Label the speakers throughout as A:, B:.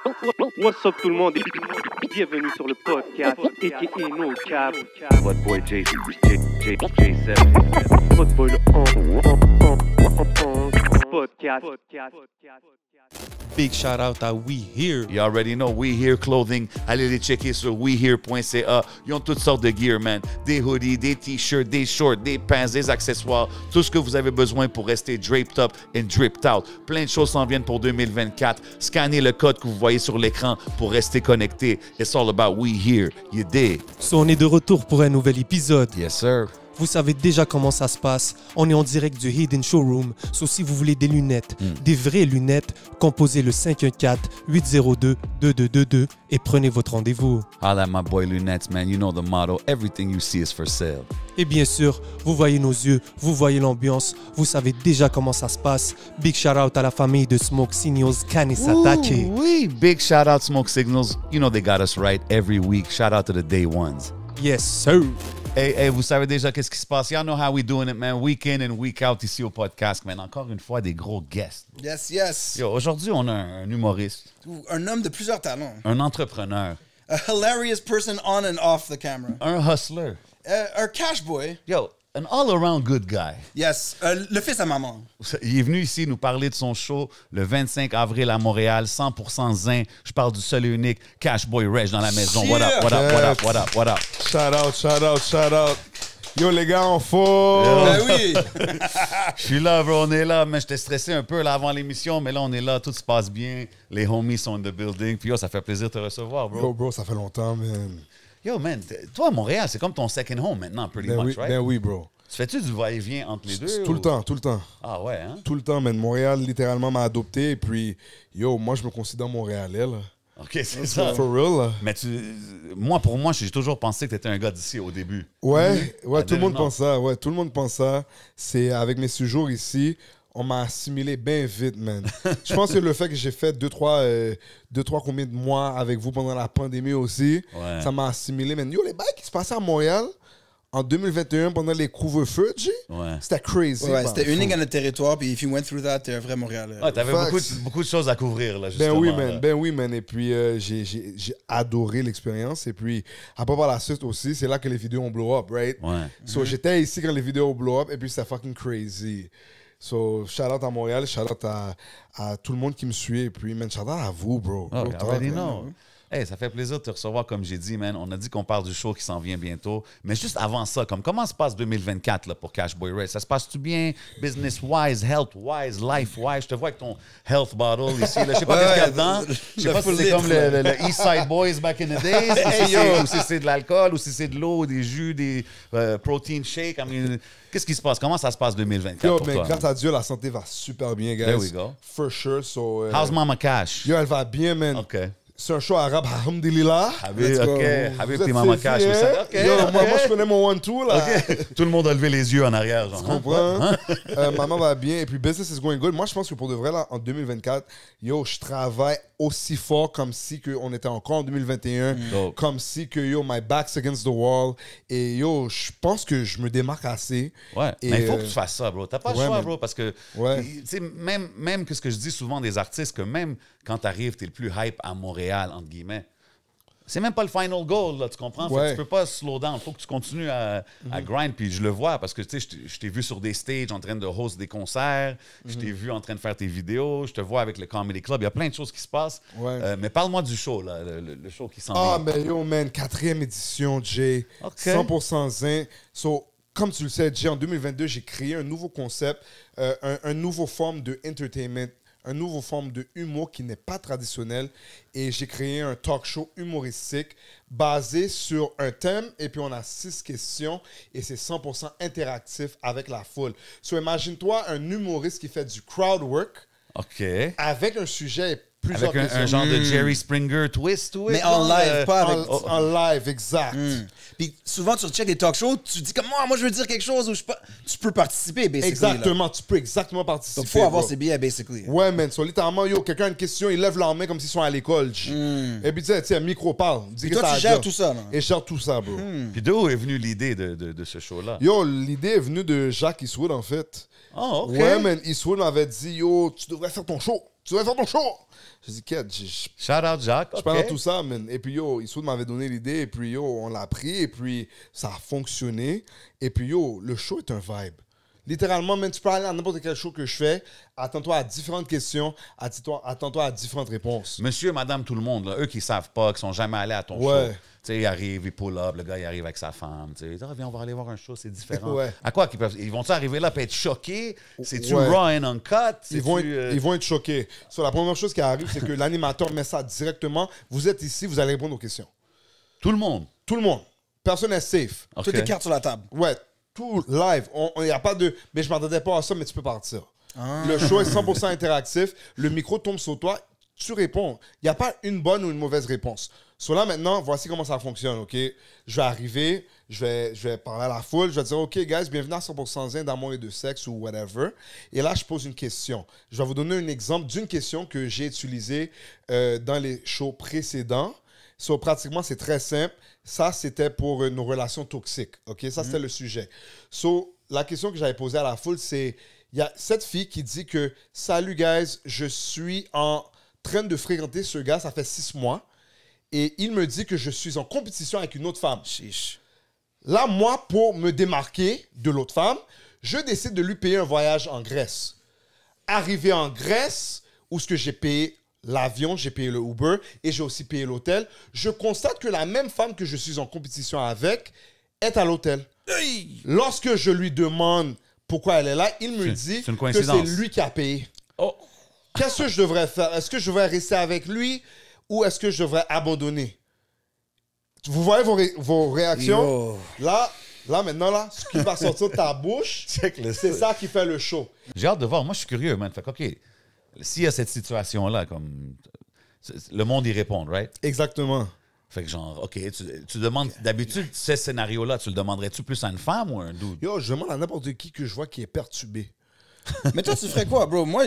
A: What's up tout le monde et bienvenue sur le podcast a.k.a. No Cap.
B: What boy J7.
A: What boy le podcast.
C: Big shout out à We Here.
D: You already know, We Here Clothing. Allez les checker sur wehere.ca. Ils ont toutes sortes de gear, man. Des hoodies, des t-shirts, des shorts, des pants, des accessoires. Tout ce que vous avez besoin pour rester draped up and dripped out. Plein de choses s'en viennent pour 2024. Scannez le code que vous voyez sur l'écran pour rester connecté. It's all about We Here. You dig?
C: So, on est de retour pour un nouvel épisode.
D: Yes, sir.
C: Vous savez déjà comment ça se passe. On est en direct du Hidden Showroom. So, si vous voulez des lunettes, des vraies lunettes, composez le 514-802-2222 et prenez votre rendez-vous.
D: Holla at my boy Lunettes, man. You know the motto. Everything you see is for sale.
C: Et bien sûr, vous voyez nos yeux, vous voyez l'ambiance, vous savez déjà comment ça se passe. Big shout out à la famille de Smoke Signals Kanisatake.
D: Oui, big shout out Smoke Signals. You know they got us right every week. Shout out to the day ones.
C: Yes, sir.
D: Hey, vous savez déjà qu'est-ce qui se passe. Y'all know how we doing it, man. Week in and week out ici au podcast, man. Encore une fois, des gros guests.
E: Yes, yes.
D: Yo, aujourd'hui, on a un humoriste,
E: Un homme de plusieurs talents.
D: un entrepreneur,
E: A hilarious person on and off the camera.
D: un hustler.
E: Un cash boy.
D: Yo, an all-around good guy.
E: Yes. Le fils à maman.
D: Il est venu ici nous parler de son show le 25 avril à Montréal, 100% zin. Je parle du seul et unique Cash Boy Reg dans la maison. What up, what up, what up, what up, what up?
F: Shout out, shout out, shout out. Yo, les gars, en forme.
E: Ben oui.
D: Je suis là, bro, on est là. Mais j'étais stressé un peu là, avant l'émission, mais là, on est là, tout se passe bien. Les homies sont in the building. Puis yo, ça fait plaisir de te recevoir, bro.
F: Yo, bro, ça fait longtemps, man.
D: Yo, man, toi, Montréal, c'est comme ton second home maintenant, pretty much, right?
F: Ben oui, bro.
D: Tu fais-tu du va-et-vient entre les deux?
F: Tout le temps, tout le temps.
D: Ah ouais, hein?
F: Tout le temps, man. Montréal, littéralement, m'a adopté. Et puis, yo, moi, je me considère Montréalais, là.
D: OK, c'est ça.
F: For real, là.
D: Mais pour moi, j'ai toujours pensé que tu étais un gars d'ici au début.
F: Ouais,
D: I
F: tout le monde
D: didn't know.
F: pense ça. Ouais, tout le monde pense ça. C'est avec mes séjours ici, on m'a assimilé bien vite, man. Je pense que le fait que j'ai fait deux, trois combien de mois avec vous pendant la pandémie aussi,
D: Ouais.
F: ça m'a assimilé, man. Yo, les bails qui se passaient à Montréal en 2021 pendant les couvre-feux, G,
D: Ouais.
F: c'était crazy.
E: Ouais,
F: man.
E: c'était unique à notre territoire. Puis, if you went through that, t'es un vrai Montréalais.
D: Ouais, t'avais
F: Facts.
D: beaucoup de choses à couvrir, là, justement.
F: Ben oui, man. Et puis, j'ai adoré l'expérience. Et puis, après, par la suite aussi, c'est là que les vidéos ont blow up, right?
D: Ouais.
F: So, j'étais ici quand les vidéos ont blow up. Et puis, c'était fucking crazy. So, shout out à Montréal, shout out à tout le monde qui me suit. Et puis, man, shout out à vous, bro.
D: Oh,
F: Real
D: I
F: talk,
D: already
F: man.
D: know. Hey, ça fait plaisir de te recevoir, comme j'ai dit, man. On a dit qu'on parle du show qui s'en vient bientôt. Mais juste avant ça, comment se passe 2024 là, pour Cash Boy Ray? Ça se passe-tu bien? Business-wise, health-wise, life-wise? Je te vois avec ton health bottle ici. Là. Je sais pas qu'est-ce qu'il y a dedans. Je sais pas si c'est comme le East Side Boys back in the days, ou si c'est de l'alcool, ou si c'est de l'eau, des jus, des protein shakes. I mean, qu'est-ce qui se passe? Comment ça se passe 2024
F: Yo,
D: pour
F: mais
D: toi?
F: grâce à Dieu, la santé va super bien, guys.
D: There we go.
F: For sure. So,
D: How's Mama Cash?
F: Yo, elle va bien, man.
D: OK.
F: C'est un show arabe, alhamdulillah.
D: Habib,
F: Let's go.
D: OK.
F: Vous
D: Habib
F: êtes
D: et Mama
F: saisi,
D: Cash.
F: hein?
D: oui, ça- OK.
F: Yo,
D: OK.
F: moi, je connais mon one-two, là.
D: OK. Tout le monde a levé les yeux en arrière. Genre.
F: Tu comprends? Maman va bien. Et puis, business is going good. Moi, je pense que pour de vrai, là, en 2024, yo, je travaille aussi fort comme si on était encore en 2021.
D: Dope.
F: Comme si que, yo, my back's against the wall. Et yo, je pense que je me démarque assez.
D: Ouais,
F: Et,
D: mais il faut que tu fasses ça, bro. T'as pas le
F: ouais,
D: choix,
F: man.
D: bro, parce que,
F: Ouais.
D: tu sais, même que ce que je dis souvent des artistes, que même quand t'arrives, t'es le plus hype à Montréal, entre guillemets, c'est même pas le final goal, là, tu comprends? Fait que
F: Ouais.
D: tu peux pas slow down. Faut que tu continues à grind. Puis je le vois parce que, tu sais, je t'ai vu sur des stages en train de host des concerts. Je t'ai vu en train de faire tes vidéos. Je te vois avec le Comedy Club. Il y a plein de choses qui se passent.
F: Ouais.
D: Mais parle-moi du show, là, le show qui s'en
F: Ah,
D: vient.
F: mais yo, man, 4e édition, Jay.
D: OK.
F: 100% zin. So, comme tu le sais, Jay, en 2022, j'ai créé un nouveau concept, un nouveau forme de entertainment, un nouveau forme de humour qui n'est pas traditionnel. Et j'ai créé un talk show humoristique basé sur un thème. Et puis, on a 6 questions et c'est 100% interactif avec la foule. So, imagine-toi un humoriste qui fait du crowd work
D: OK.
F: avec un sujet et plusieurs
D: Avec un
F: questions.
D: genre de Jerry Springer twist to it,
E: Mais en
D: genre,
E: live, pas avec.
F: En live, exact.
E: Puis souvent, tu checkes des talk shows, tu dis comme moi, je veux dire quelque chose, ou tu peux participer, basically.
F: Exactement, tu peux exactement participer.
E: Donc, faut avoir
F: bro.
E: ses billets, basically.
F: Ouais, man. So, littéralement, yo, quelqu'un a une question, il lève leur main comme s'ils sont à l'école. G. Et puis, tu sais, un micro parle. Dis
E: Et
F: que
E: toi,
F: ça
E: tu
F: à
E: gères
F: dire.
E: tout ça, là.
F: Et je gère tout ça, bro.
D: Puis d'où est venue l'idée de ce show-là?
F: Yo, l'idée est venue de Jacques Eastwood, en fait.
D: Oh, OK.
F: Ouais, man. Eastwood m'avait dit, yo, tu devrais faire ton show. tu devrais faire ton show. J'ai dit, Ked, je
D: Shout out Jacques.
F: suis pas dans tout ça, man. Et puis, yo, Issoud m'avait donné l'idée, et puis, yo, on l'a pris, et puis, ça a fonctionné. Et puis, yo, le show est un vibe. Littéralement, man, tu peux aller à n'importe quel show que je fais, attends-toi à différentes questions, attends-toi à différentes réponses.
D: Monsieur, madame, tout le monde, là, eux qui savent pas, qui sont jamais allés à ton
F: Ouais.
D: show. Tu sais, ils arrivent, ils pull up, le gars, il arrive avec sa femme. Tu sais, ah, viens, on va aller voir un show, c'est différent.
F: Ouais.
D: À quoi ils vont-ils arriver là et être choqués? C'est-tu
F: Ouais.
D: raw and uncut?
F: Ils vont être choqués. La première chose qui arrive, c'est que l'animateur met ça directement. Vous êtes ici, vous allez répondre aux questions.
D: Tout le monde.
F: Tout le monde. Personne n'est safe.
D: OK.
E: Toutes les cartes sur la table.
F: Ouais, tout live. Il n'y a pas de... Mais je ne m'attendais pas à ça, mais tu peux partir. Le show est 100% interactif. Le micro tombe sur toi. Tu réponds. Il n'y a pas une bonne ou une mauvaise réponse. Là, maintenant, voici comment ça fonctionne, OK? Je vais arriver, je vais parler à la foule, je vais dire, OK, guys, bienvenue à 100% Zen d'amour et de sexe ou whatever. Et là, je pose une question. Je vais vous donner un exemple d'une question que j'ai utilisée dans les shows précédents. Pratiquement, c'est très simple. Ça, c'était pour nos relations toxiques, OK? Ça, c'était le sujet. La question que j'avais posée à la foule, c'est, il y a cette fille qui dit que, « Salut, guys, je suis en train de fréquenter ce gars, ça fait 6 mois. Et il me dit que je suis en compétition avec une autre femme. »
E: Chiche.
F: Là, moi, pour me démarquer de l'autre femme, je décide de lui payer un voyage en Grèce. Arrivé en Grèce, où ce que j'ai payé l'avion, j'ai payé le Uber et j'ai aussi payé l'hôtel, je constate que la même femme que je suis en compétition avec est à l'hôtel. Lorsque je lui demande pourquoi elle est là, il me dit
D: c'est une
F: que
D: coïncidence.
F: c'est lui qui a payé.
D: Oh.
F: Qu'est-ce que je devrais faire? Est-ce que je devrais rester avec lui ou est-ce que je devrais abandonner? Vous voyez vos réactions?
E: Yo.
F: Là, maintenant, là, ce qui va sortir de ta bouche, c'est ça qui fait le show.
D: J'ai hâte de voir. Moi, je suis curieux, man. Fait que, OK, s'il y a cette situation-là, comme le monde y répond, right?
F: Exactement.
D: Fait que genre, OK, tu demandes, d'habitude, ce scénario-là, tu le demanderais-tu plus à une femme ou à un dude?
F: Yo, je demande à n'importe qui que je vois qui est perturbé.
E: Mais toi, tu ferais quoi, bro? Moi,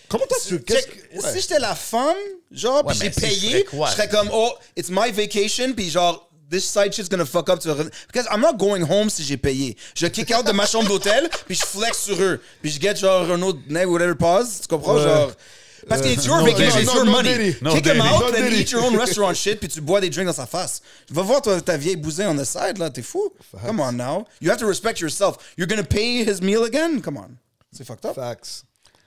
F: Comment toi, tu...
E: si j'étais la femme, genre,
D: Ouais,
E: puis j'ai
D: mais si je
E: payé,
D: ferais quoi?
E: je serais comme, oh, it's my vacation, puis genre, this side shit's gonna fuck up. Because I'm not going home si j'ai payé. Je kick out de ma chambre d'hôtel, puis je flex sur eux. Puis je get genre un autre neg, whatever pause. Tu comprends?
F: Ouais.
E: Genre. Parce que it's your
D: No
E: vacation,
D: diddy.
E: it's your
F: No
E: money.
F: diddy.
D: No
E: Kick him
D: diddy.
E: out,
F: No
E: then
F: diddy.
E: eat your own restaurant shit, puis tu bois des drinks dans sa face. Va voir ta vieille bousin on the side, là, t'es fou. Come on now. You have to respect yourself. You're gonna pay his meal again? Come on. C'est fucked up.
F: Facts.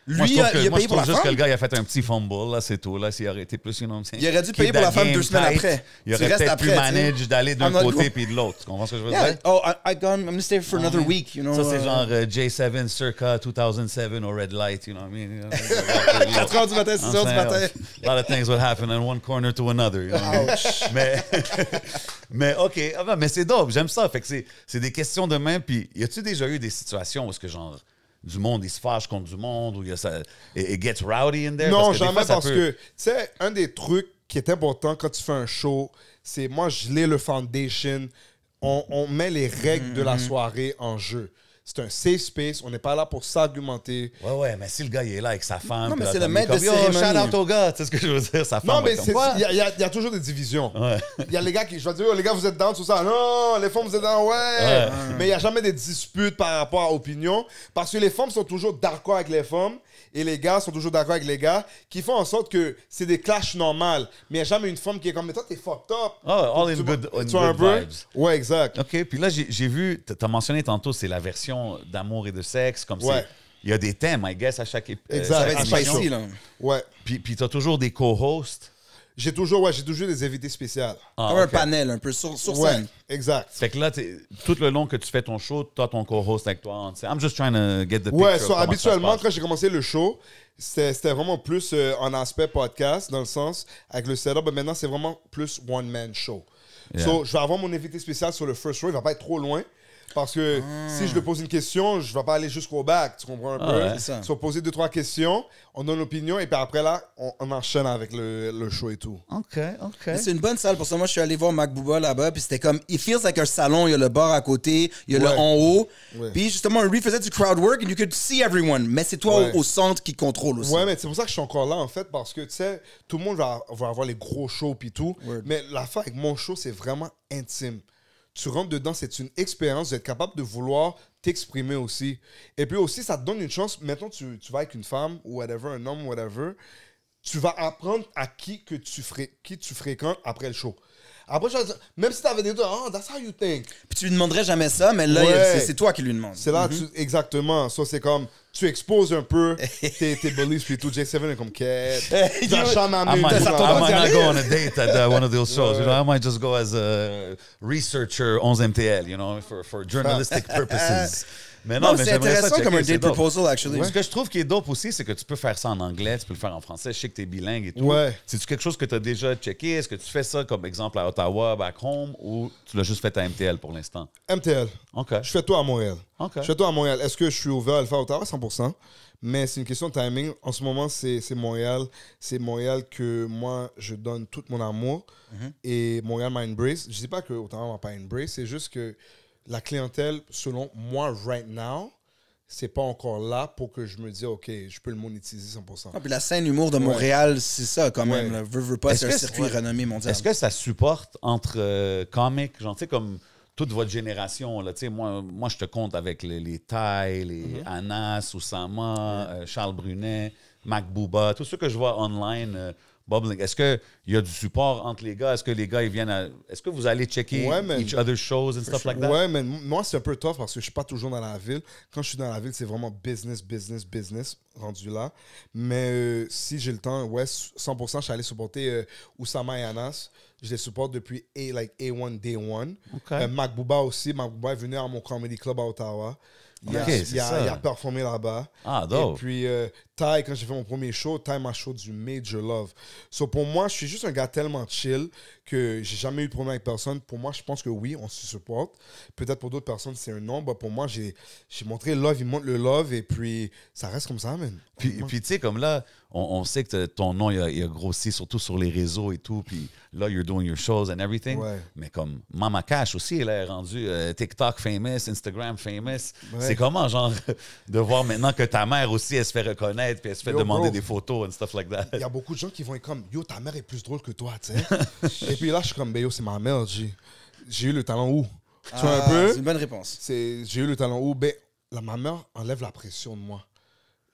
D: Moi, je
E: Lui,
D: trouve, que,
E: il a
D: moi, je
E: payé pour
D: trouve
E: la
D: juste que
E: femme.
D: le gars, il a fait un petit fumble, là, c'est tout. Là, s'il aurait été plus, you know what I'm saying?
E: Il aurait dû
D: Keep
E: payer pour la
D: that
E: femme
D: game
E: 2 semaines
D: tight.
E: après.
D: Il
E: Tu
D: aurait
E: restes
D: peut-être
E: après,
D: pu
E: tu sais.
D: manage d'aller d'un
E: I'm not
D: côté
E: going-
D: puis de l'autre. Tu comprends ce que je veux
E: Yeah.
D: dire?
E: Oh, I'm gonna stay for another week, you know.
D: Ça, c'est genre J7 circa 2007 au Red Light, you know what I mean?
E: 4 heures du matin, 6 heures du matin.
D: A lot of things would happen in one corner to another. You know what I mean?
E: Ouch.
D: mais OK, mais c'est dope, j'aime ça. Fait que c'est des questions de main. Puis, y a-tu déjà eu des situations où est-ce que genre du monde, il se fâche contre du monde, ou il y a ça, it gets rowdy in there?
F: Non,
D: Parce que des
F: jamais
D: fois, ça
F: parce
D: peut-
F: que, tu sais, un des trucs qui est important quand tu fais un show, c'est moi, je l'ai le foundation. On met les règles de la soirée en jeu. C'est un safe space. On n'est pas là pour s'argumenter.
D: Ouais, mais si le gars, il est là avec sa femme...
E: Non, mais
D: puis
E: c'est
D: là,
E: le
D: t'as
E: maître
D: mis
E: de
D: comme, yo,
E: cérémonie.
D: shout out au gars, tu sais ce que je veux dire? Sa femme
F: Non, mais
D: va être comme,
F: il y a toujours des divisions. Il y a les gars qui, je vais dire, oh, les gars, vous êtes down, tout ça. Non, les femmes, vous êtes down, ouais. Mais il n'y a jamais des disputes par rapport à opinion. Parce que les femmes sont toujours d'accord avec les femmes et les gars sont toujours d'accord avec les gars, qui font en sorte que c'est des clashs normales. Mais il n'y a jamais une femme qui est comme, mais toi, t'es fucked up.
D: Oh, all in
F: Tu
D: good,
F: vois,
D: in
F: tu vois un
D: good
F: peu?
D: vibes.
F: Ouais, exact.
D: OK, puis là, j'ai vu, tu as mentionné tantôt, c'est la version d'amour et de sexe, comme
F: Ouais.
D: il y a des thèmes, I guess, à chaque
F: Exact.
E: Ça va être
F: à chaque
E: spicy,
F: show.
E: là.
F: Ouais.
D: Puis tu as toujours des co-hosts.
F: J'ai toujours des invités spéciaux.
D: Ah,
E: Comme un
D: OK.
E: panel, un peu sur
F: Ouais,
E: scène.
F: exact.
D: Fait que là, tout le long que tu fais ton show, tu as ton co-host avec toi. I'm just trying to get the picture.
F: Ouais,
D: of comment
F: habituellement,
D: ça se
F: quand j'ai commencé le show, c'était vraiment plus en aspect podcast, dans le sens, avec le setup. Mais maintenant, c'est vraiment plus one-man show.
D: Yeah.
F: So, je vais avoir mon invité spécial sur le first row. Il va pas être trop loin. Parce que si je lui pose une question, je vais pas aller jusqu'au bac. Tu comprends un peu?
D: ouais.
E: C'est ça.
F: Tu vas poser 2-3 questions, on donne l'opinion, et puis après là, on enchaîne avec le show et tout.
D: OK.
E: Mais c'est une bonne salle pour ça. Moi, je suis allé voir Mac Booba là-bas, puis c'était comme, it feels like un salon. Il y a le bar à côté, il y a le
F: Ouais.
E: en haut.
F: Ouais.
E: Puis justement, lui faisait du crowd work, and you could see everyone. Mais c'est toi
F: Ouais.
E: au centre qui contrôle aussi.
F: Ouais, mais c'est pour ça que je suis encore là, en fait, parce que, tu sais, tout le monde va avoir les gros shows puis tout.
E: Word.
F: Mais l'affaire avec mon show, c'est vraiment intime. Tu rentres dedans, c'est une expérience d'être capable de vouloir t'exprimer aussi. Et puis aussi, ça te donne une chance. Maintenant, tu vas avec une femme ou whatever, un homme, whatever. tu vas apprendre à qui tu fréquentes après le show. Après, je vais dire, même si tu avais des doutes, oh, that's how you think.
E: Puis tu lui demanderais jamais ça, mais là,
F: Ouais.
E: c'est toi qui lui demandes.
F: C'est là, exactement. Ça, c'est comme, tu exposes un peu tes beliefs, puis tout. J7 est comme, quête. Tu vas jamais
D: I
F: amener
D: might,
F: tout
E: ça
F: ça.
E: tombe
D: I
E: pas
D: might
E: d'y
D: not
E: aller.
D: go on a date at one of those shows. You know, I might just go as a researcher 11MTL, you know, for journalistic purposes. Mais
E: Non,
D: mais
E: c'est
D: j'aimerais ça
E: intéressant comme
D: checker,
E: un
D: c'est
E: date
D: dope.
E: proposal, actually.
D: Ce que je trouve qui est dope aussi, c'est que tu peux faire ça en anglais, tu peux le faire en français. Je sais que tu es bilingue et tout.
F: Ouais.
D: C'est-tu quelque chose que tu as déjà checké? Est-ce que tu fais ça, comme exemple, à Ottawa, back home, ou tu l'as juste fait à MTL pour l'instant?
F: MTL.
D: OK.
F: Je fais tout à Montréal.
D: OK.
F: Je fais tout à Montréal. Est-ce que je suis ouvert à le faire à Ottawa? 100%. Mais c'est une question de timing. En ce moment, c'est Montréal. C'est Montréal que moi, je donne tout mon amour. Et Montréal m'a embrace. Je ne dis pas que Ottawa m'a pas embrace. C'est juste que la clientèle, selon moi, right now, c'est pas encore là pour que je me dise, OK, je peux le monétiser 100%.
E: Ah, puis la scène humour de Montréal, c'est ça quand même.
F: Ouais.
E: Là. Veux pas,
D: Est-ce
E: c'est un
D: que
E: circuit
D: ouais.
E: renommé mondial.
D: Est-ce que ça supporte entre comics, genre, tu sais, comme toute votre génération, là, tu sais, moi, je te compte avec les Thaï, les Anas, Oussama, Charles Brunet, Mac Booba, tout ce que je vois online, bubbling. Est-ce qu'il y a du support entre les gars? Est-ce que les gars, ils viennent à... Est-ce que vous allez checker
F: Ouais, man.
D: each other's shows and stuff like that?
F: Ouais, mais moi, c'est un peu tough parce que je suis pas toujours dans la ville. Quand je suis dans la ville, c'est vraiment business rendu là. Mais si j'ai le temps, ouais, 100%, je suis allé supporter Oussama et Anas. Je les supporte depuis A1 Day One.
D: OK.
F: Mac Booba aussi. Mac Booba est venu à mon comedy club à Ottawa. Il a,
D: OK, c'est
F: il a-
D: ça.
F: il a performé là-bas.
D: Ah,
F: Et
D: dope.
F: puis, Ty, quand j'ai fait mon premier show, Ty m'a show du Major Love. So, pour moi, je suis juste un gars tellement chill que j'ai jamais eu de problème avec personne. Pour moi, je pense que oui, on se supporte. Peut-être pour d'autres personnes, c'est un non. Mais pour moi, j'ai montré le love, il montre le love. Et puis, ça reste comme ça, man.
D: Puis tu sais, comme là, on sait que ton nom, il a grossi, surtout sur les réseaux et tout. Puis là, you're doing your shows and everything.
F: Ouais.
D: Mais comme Mama Cash aussi, elle est rendue TikTok famous, Instagram famous.
F: Ouais.
D: C'est comment, genre, de voir maintenant que ta mère aussi, elle se fait reconnaître, puis elle se fait
F: Yo,
D: demander
F: bro.
D: des photos and stuff like that.
F: Il y a beaucoup de gens qui vont être comme, yo, ta mère est plus drôle que toi, tu sais. Et puis là, je suis comme, ben yo, c'est ma mère, j'ai eu le talent où? Tu vois un peu?
E: C'est une bonne réponse.
F: J'ai eu le talent où? Ben, ma mère enlève la pression de moi.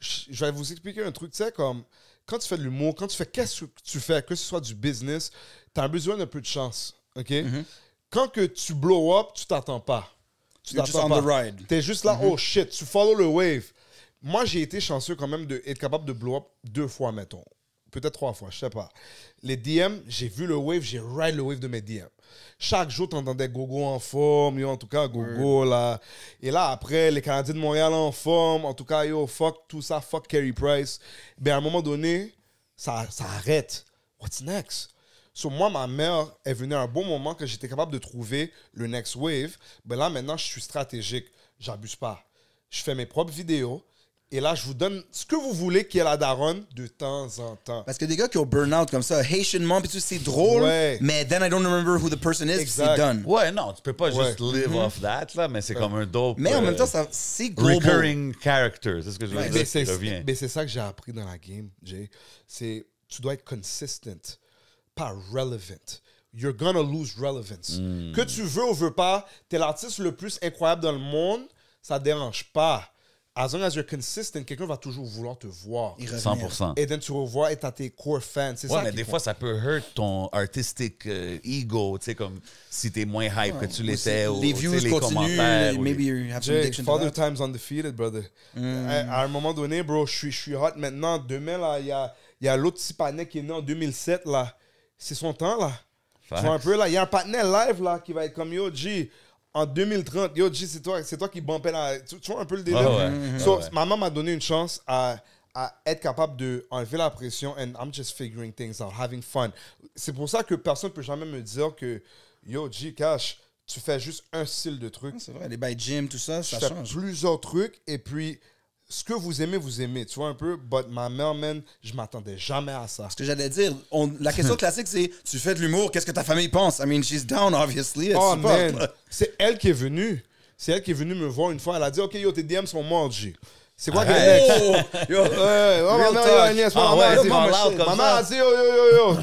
F: Je vais vous expliquer un truc, tu sais, comme, quand tu fais de l'humour, quand tu fais qu'est-ce que tu fais, que ce soit du business, tu as besoin d'un peu de chance, OK? Quand que tu blow up, tu t'attends pas. Tu
E: You're just
F: t'attends
E: on
F: pas.
E: the ride.
F: T'es juste là, oh shit, tu follow le wave. Moi, j'ai été chanceux quand même d'être capable de blow up 2 fois, mettons. Peut-être 3 fois, je sais pas. Les DM, j'ai vu le wave, j'ai ride le wave de mes DM. Chaque jour, t'entendais Gogo en forme, yo, en tout cas, Gogo, là. Et là, après, les Canadiens de Montréal en forme, en tout cas, yo, fuck tout ça, fuck Carey Price. Ben, à un moment donné, ça arrête. What's next? So, moi, ma mère est venue à un bon moment que j'étais capable de trouver le next wave. Ben là, maintenant, je suis stratégique. J'abuse pas. Je fais mes propres vidéos. Et là, je vous donne ce que vous voulez qui est la daronne de temps en temps.
E: Parce que des gars qui ont burn-out comme ça, Haitian Mom, puis tout, c'est drôle,
F: Ouais.
E: mais then I don't remember who the person is, puis c'est
F: Exact.
E: done.
D: Ouais, non, tu peux pas juste
F: Ouais.
D: live off that, là, mais c'est comme un dope.
E: Mais en même temps, c'est global.
D: recurring character, c'est ce que je veux
E: Ouais,
D: dire.
F: Mais
D: qui revient.
F: mais c'est ça que j'ai appris dans la game, Jay. C'est tu dois être consistent, pas relevant. You're gonna lose relevance. Que tu veux ou veux pas, t'es l'artiste le plus incroyable dans le monde, ça dérange pas. As long as you're consistent, quelqu'un va toujours vouloir te voir.
E: Il revient.
D: 100%.
F: Et then tu revois et t'as tes core fans. C'est
D: Ouais,
F: ça
D: mais
F: qui
D: des
F: compte.
D: fois, ça peut hurt ton artistic ego, tu sais, comme si t'es moins hype que tu l'étais, ou
E: Les
D: tu sais,
E: views
D: les
E: continuent,
D: commentaires. ou
E: maybe
D: les-
E: you have some
F: Jay,
E: addiction to
F: Father
E: that.
F: Time's undefeated, brother. À un moment donné, bro, je suis hot maintenant. Demain, là, il y a l'autre petit panel qui est né en 2007, là. C'est son temps, là. Tu vois un peu, là. Il y a un partenaire live, là, qui va être comme, yo, G, en 2030, yo, G, c'est toi qui bumpais là. Tu vois un peu le délire?
D: Ah ouais.
F: So,
D: Ah ouais.
F: maman m'a donné une chance à être capable d'enlever la pression and I'm just figuring things out, having fun. C'est pour ça que personne ne peut jamais me dire que, yo, G, Cash, tu fais juste un style de truc.
E: C'est vrai, les by gym, tout ça,
F: Je
E: ça
F: fais
E: change.
F: plusieurs trucs et puis ce que vous aimez, tu vois un peu. But ma mère, man, je m'attendais jamais à ça.
E: Ce que j'allais dire, la question classique, c'est tu fais de l'humour, qu'est-ce que ta famille pense? I mean, she's down, obviously. Elle
F: Oh
E: supporte,
F: man,
E: là.
F: c'est elle qui est venue. C'est elle qui est venue me voir une fois. Elle a dit, OK, yo, tes DM sont morts, G. C'est quoi que
D: Arrête.
F: le next?
E: Yo,
F: Ouais, ma
E: Real
F: mère,
E: talk.
F: yo, Agnès,
D: Ah
F: ma mère
D: ouais,
F: a dit,
D: c'est
F: maman,
D: all out comme
F: maman
D: ça.
F: a dit, yo,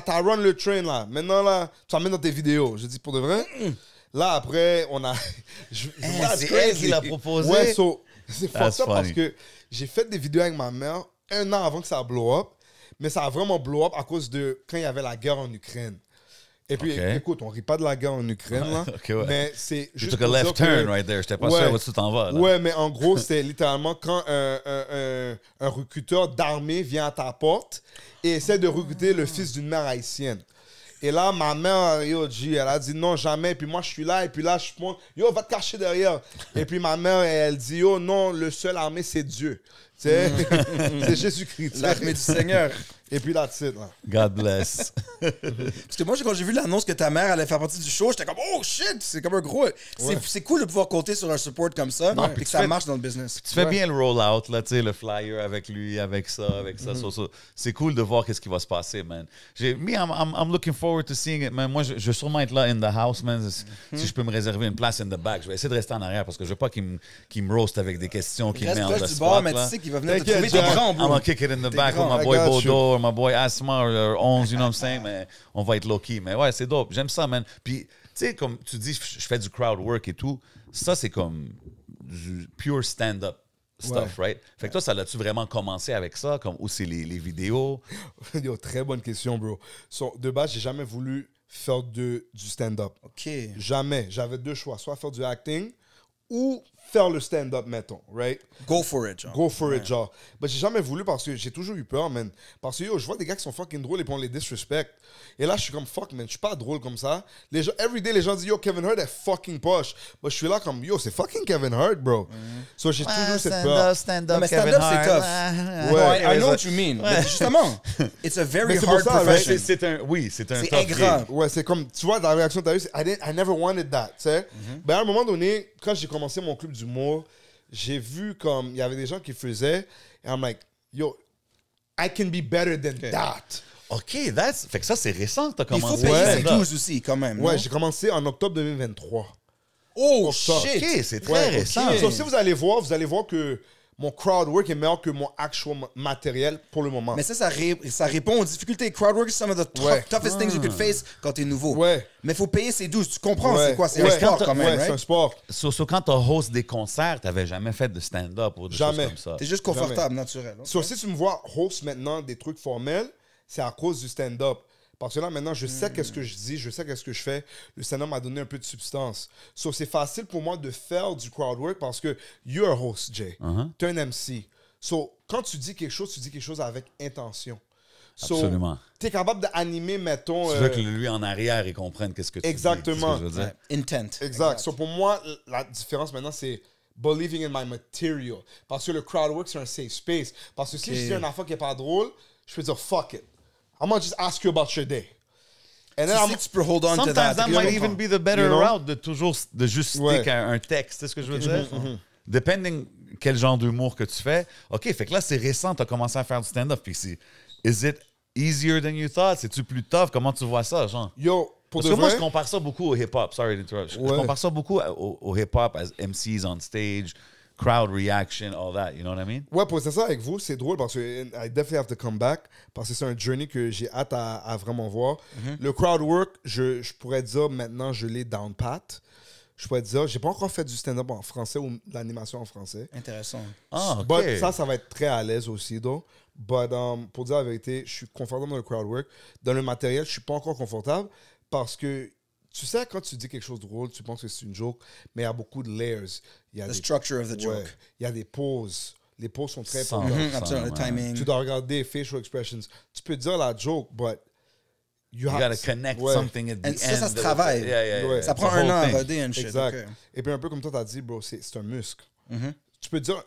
F: t'as run le train, là. Maintenant, là, tu vas mettre dans tes vidéos. J'ai dit, pour de vrai? Là, après, on a...
D: c'est elle qui l'a proposé?
F: Ouais, so, c'est
D: That's
F: fucked up parce
D: funny.
F: que j'ai fait des vidéos avec ma mère 1 an avant que ça blow up. Mais ça a vraiment blow up à cause de quand il y avait la guerre en Ukraine. Et puis,
D: Ok.
F: écoute, on rit pas de la guerre en Ukraine, là.
D: Ok, ouais.
F: Mais c'est
D: You
F: juste
D: took a
F: pour dire
D: left
F: que-
D: turn right there. J'étais pas
F: Ouais.
D: sûr où tu t'en vas. Là.
F: Ouais, mais en gros, c'est littéralement quand un recruteur d'armée vient à ta porte et essaie de recruter le fils d'une mère haïtienne. Et là, ma mère, yo, G, elle a dit non, jamais. Puis moi, je suis là. Et puis là, je monte, yo, va te cacher derrière. Et puis ma mère, elle dit, yo, non, le seul armée, c'est Dieu. Tu sais, c'est Jésus-Christ. tu sais.
E: L'armée du Seigneur.
F: Et puis là, tu sais, là.
D: God bless.
E: Parce que moi, quand j'ai vu l'annonce que ta mère allait faire partie du show, j'étais comme, oh shit, c'est comme un gros. C'est cool de pouvoir compter sur un support comme ça
D: Non,
E: et
D: puis
E: que
D: tu
E: ça
D: fais-
E: marche dans le business.
D: Tu fais bien le roll-out, là, tu sais, le flyer avec lui, avec ça.
F: Mm-hmm.
D: So, c'est cool de voir qu'est-ce qui va se passer, man. I'm looking forward to seeing it, man. Moi, je vais sûrement être là in the house, man.
F: Mm-hmm.
D: Si je peux me réserver une place in the back, je vais essayer de rester en arrière parce que je veux pas qu'il me roast avec des questions qui me
E: Reste
D: mettent on
E: proche
D: the
E: du bar,
D: spot,
E: mais
D: là.
E: tu sais qu'il va venir te
F: T'inquiète,
E: trouver. T'es
F: Jack.
E: grand,
D: I'm
E: bro.
D: gonna kick it in the back
E: grand,
D: with my
F: I
D: boy
F: got
D: Bodo
F: you.
D: or my boy Asma or 11, you know what I'm saying? Mais on va être low-key. Mais ouais, c'est dope. J'aime ça, man. Puis, tu sais, comme tu dis, je fais du crowd work et tout. Ça, c'est comme du pure stand-up stuff, right? Fait que toi, ça l'a-tu vraiment commencé avec ça? Comme, ou c'est les vidéos?
F: Yo, très bonne question, bro. So, de base, j'ai jamais voulu faire du stand-up.
E: OK.
F: Jamais. J'avais deux choix. Soit faire du acting ou faire le stand-up, mettons, right?
E: Go for it, genre.
F: Go for it, genre. Mais j'ai jamais voulu parce que j'ai toujours eu peur, man. Parce que yo, je vois des gars qui sont fucking drôles et puis on les disrespect. Et là, je suis comme fuck, man. Je suis pas drôle comme ça. Les gens, everyday, les gens disent yo, Kevin Hart est fucking poche. Mais je suis là comme yo, c'est fucking Kevin Hart, bro. So j'ai toujours cette peur.
E: Non, mais stand-up, c'est tough.
F: Ouais.
E: I know what you mean. Mais justement, it's a very
F: Mais c'est pour
E: hard
F: ça, right?
E: profession.
D: C'est un, oui, c'est un
E: C'est
D: tough
E: ingrat.
D: game.
F: Ouais, c'est comme, tu vois, la réaction que tu as eue, c'est I never wanted that, tu sais. Ben, à un moment donné, quand j'ai commencé mon club d'humour, j'ai vu comme, il y avait des gens qui faisaient, et I'm like, yo, I can be better than that.
D: OK, fait que ça, c'est récent que t'as
E: Il faut
D: commencé.
E: payer
F: Ouais.
E: ses 12 aussi, quand même.
F: Ouais,
E: non?
F: j'ai commencé en octobre 2023.
E: Oh,
F: Octobre.
E: shit.
D: OK, c'est très
F: Ouais,
D: récent.
F: So, si vous allez voir que mon crowd work est meilleur que mon actual matériel pour le moment.
E: Mais ça répond aux difficultés. Crowdwork is some of the
F: Ouais.
E: toughest things you could face quand t'es nouveau.
F: Ouais.
E: Mais il faut payer ses 12. Tu comprends,
F: Ouais.
E: c'est quoi? C'est
F: Ouais.
E: un sport quand même,
F: Ouais, c'est un
E: right?
F: sport.
D: So, quand t'as host des concerts, t'avais jamais fait de stand-up ou des
F: Jamais.
D: choses comme ça.
E: T'es juste confortable, naturel. hein?
F: So, si tu me vois host maintenant des trucs formels, c'est à cause du stand-up. Parce que là, maintenant, je sais qu'est-ce que je dis, je sais qu'est-ce que je fais. Le stand-up m'a donné un peu de substance. So, c'est facile pour moi de faire du crowd work parce que you're a host, Jay. T'es un MC. So, quand tu dis quelque chose avec intention. So,
D: Absolument.
F: t'es capable d'animer, mettons...
D: Tu veux que lui en arrière, il comprenne qu'est-ce que tu
F: Exactement.
D: dis. C'est ce que je veux dire.
E: Ouais. Intent.
F: Exact. So, pour moi, la différence maintenant, c'est believing in my material. Parce que le crowd work, c'est un safe space. Parce que si je dis une affaire qui n'est pas drôle, je peux dire fuck it. I'm gonna just ask you about your day. And
E: Tu
F: then
E: sais que tu peux hold on to
D: Sometimes
E: that.
D: that
E: Tu
D: might
E: comprends?
D: even be the better
F: You know?
D: route de juste
F: Ouais.
D: stick à un texte. C'est ce que je veux dire? Depending quel genre d'humour que tu fais. OK, fait que là, c'est récent, tu as commencé à faire du stand-up. Puis is it easier than you thought? C'est-tu plus tough? Comment tu vois ça, genre?
F: Yo, pour
D: Parce
F: de
D: que moi,
F: vrai,
D: je compare ça beaucoup au hip-hop. Sorry d'interrupt. Je
F: Ouais.
D: compare ça beaucoup au hip-hop as MCs on stage, crowd reaction, all that. You know what I mean?
F: ouais, pour dire ça avec vous, c'est drôle parce que I definitely have to come back parce que c'est un journey que j'ai hâte à vraiment voir. Le crowd work, je pourrais dire maintenant, je l'ai down pat. Je pourrais dire, j'ai pas encore fait du stand-up en français ou de l'animation en français.
E: Intéressant.
D: Ah, OK.
F: But ça va être très à l'aise aussi, donc. But pour dire la vérité, je suis confortable dans le crowd work. Dans le matériel, je suis pas encore confortable parce que tu sais, quand tu dis quelque chose de drôle, tu penses que c'est une joke, mais il y a beaucoup de layers. Il y a
E: The
F: des,
E: structure of the joke.
F: il y a des pauses. Les pauses sont très
D: Sans-
F: importantes.
E: Absolument, le
D: ouais.
E: timing.
F: Tu dois regarder facial expressions. Tu peux dire la joke, but you
D: You gotta connect
F: Ouais.
D: something at the
E: And
D: end.
E: ça se travaille.
F: Ouais.
E: Ça
D: It's
E: prend
D: a
E: un
D: whole
E: an à
D: thing.
E: roder and shit.
F: Exact.
E: ok.
F: Et puis un peu comme toi, t'as dit, bro, c'est un muscle. Tu peux dire,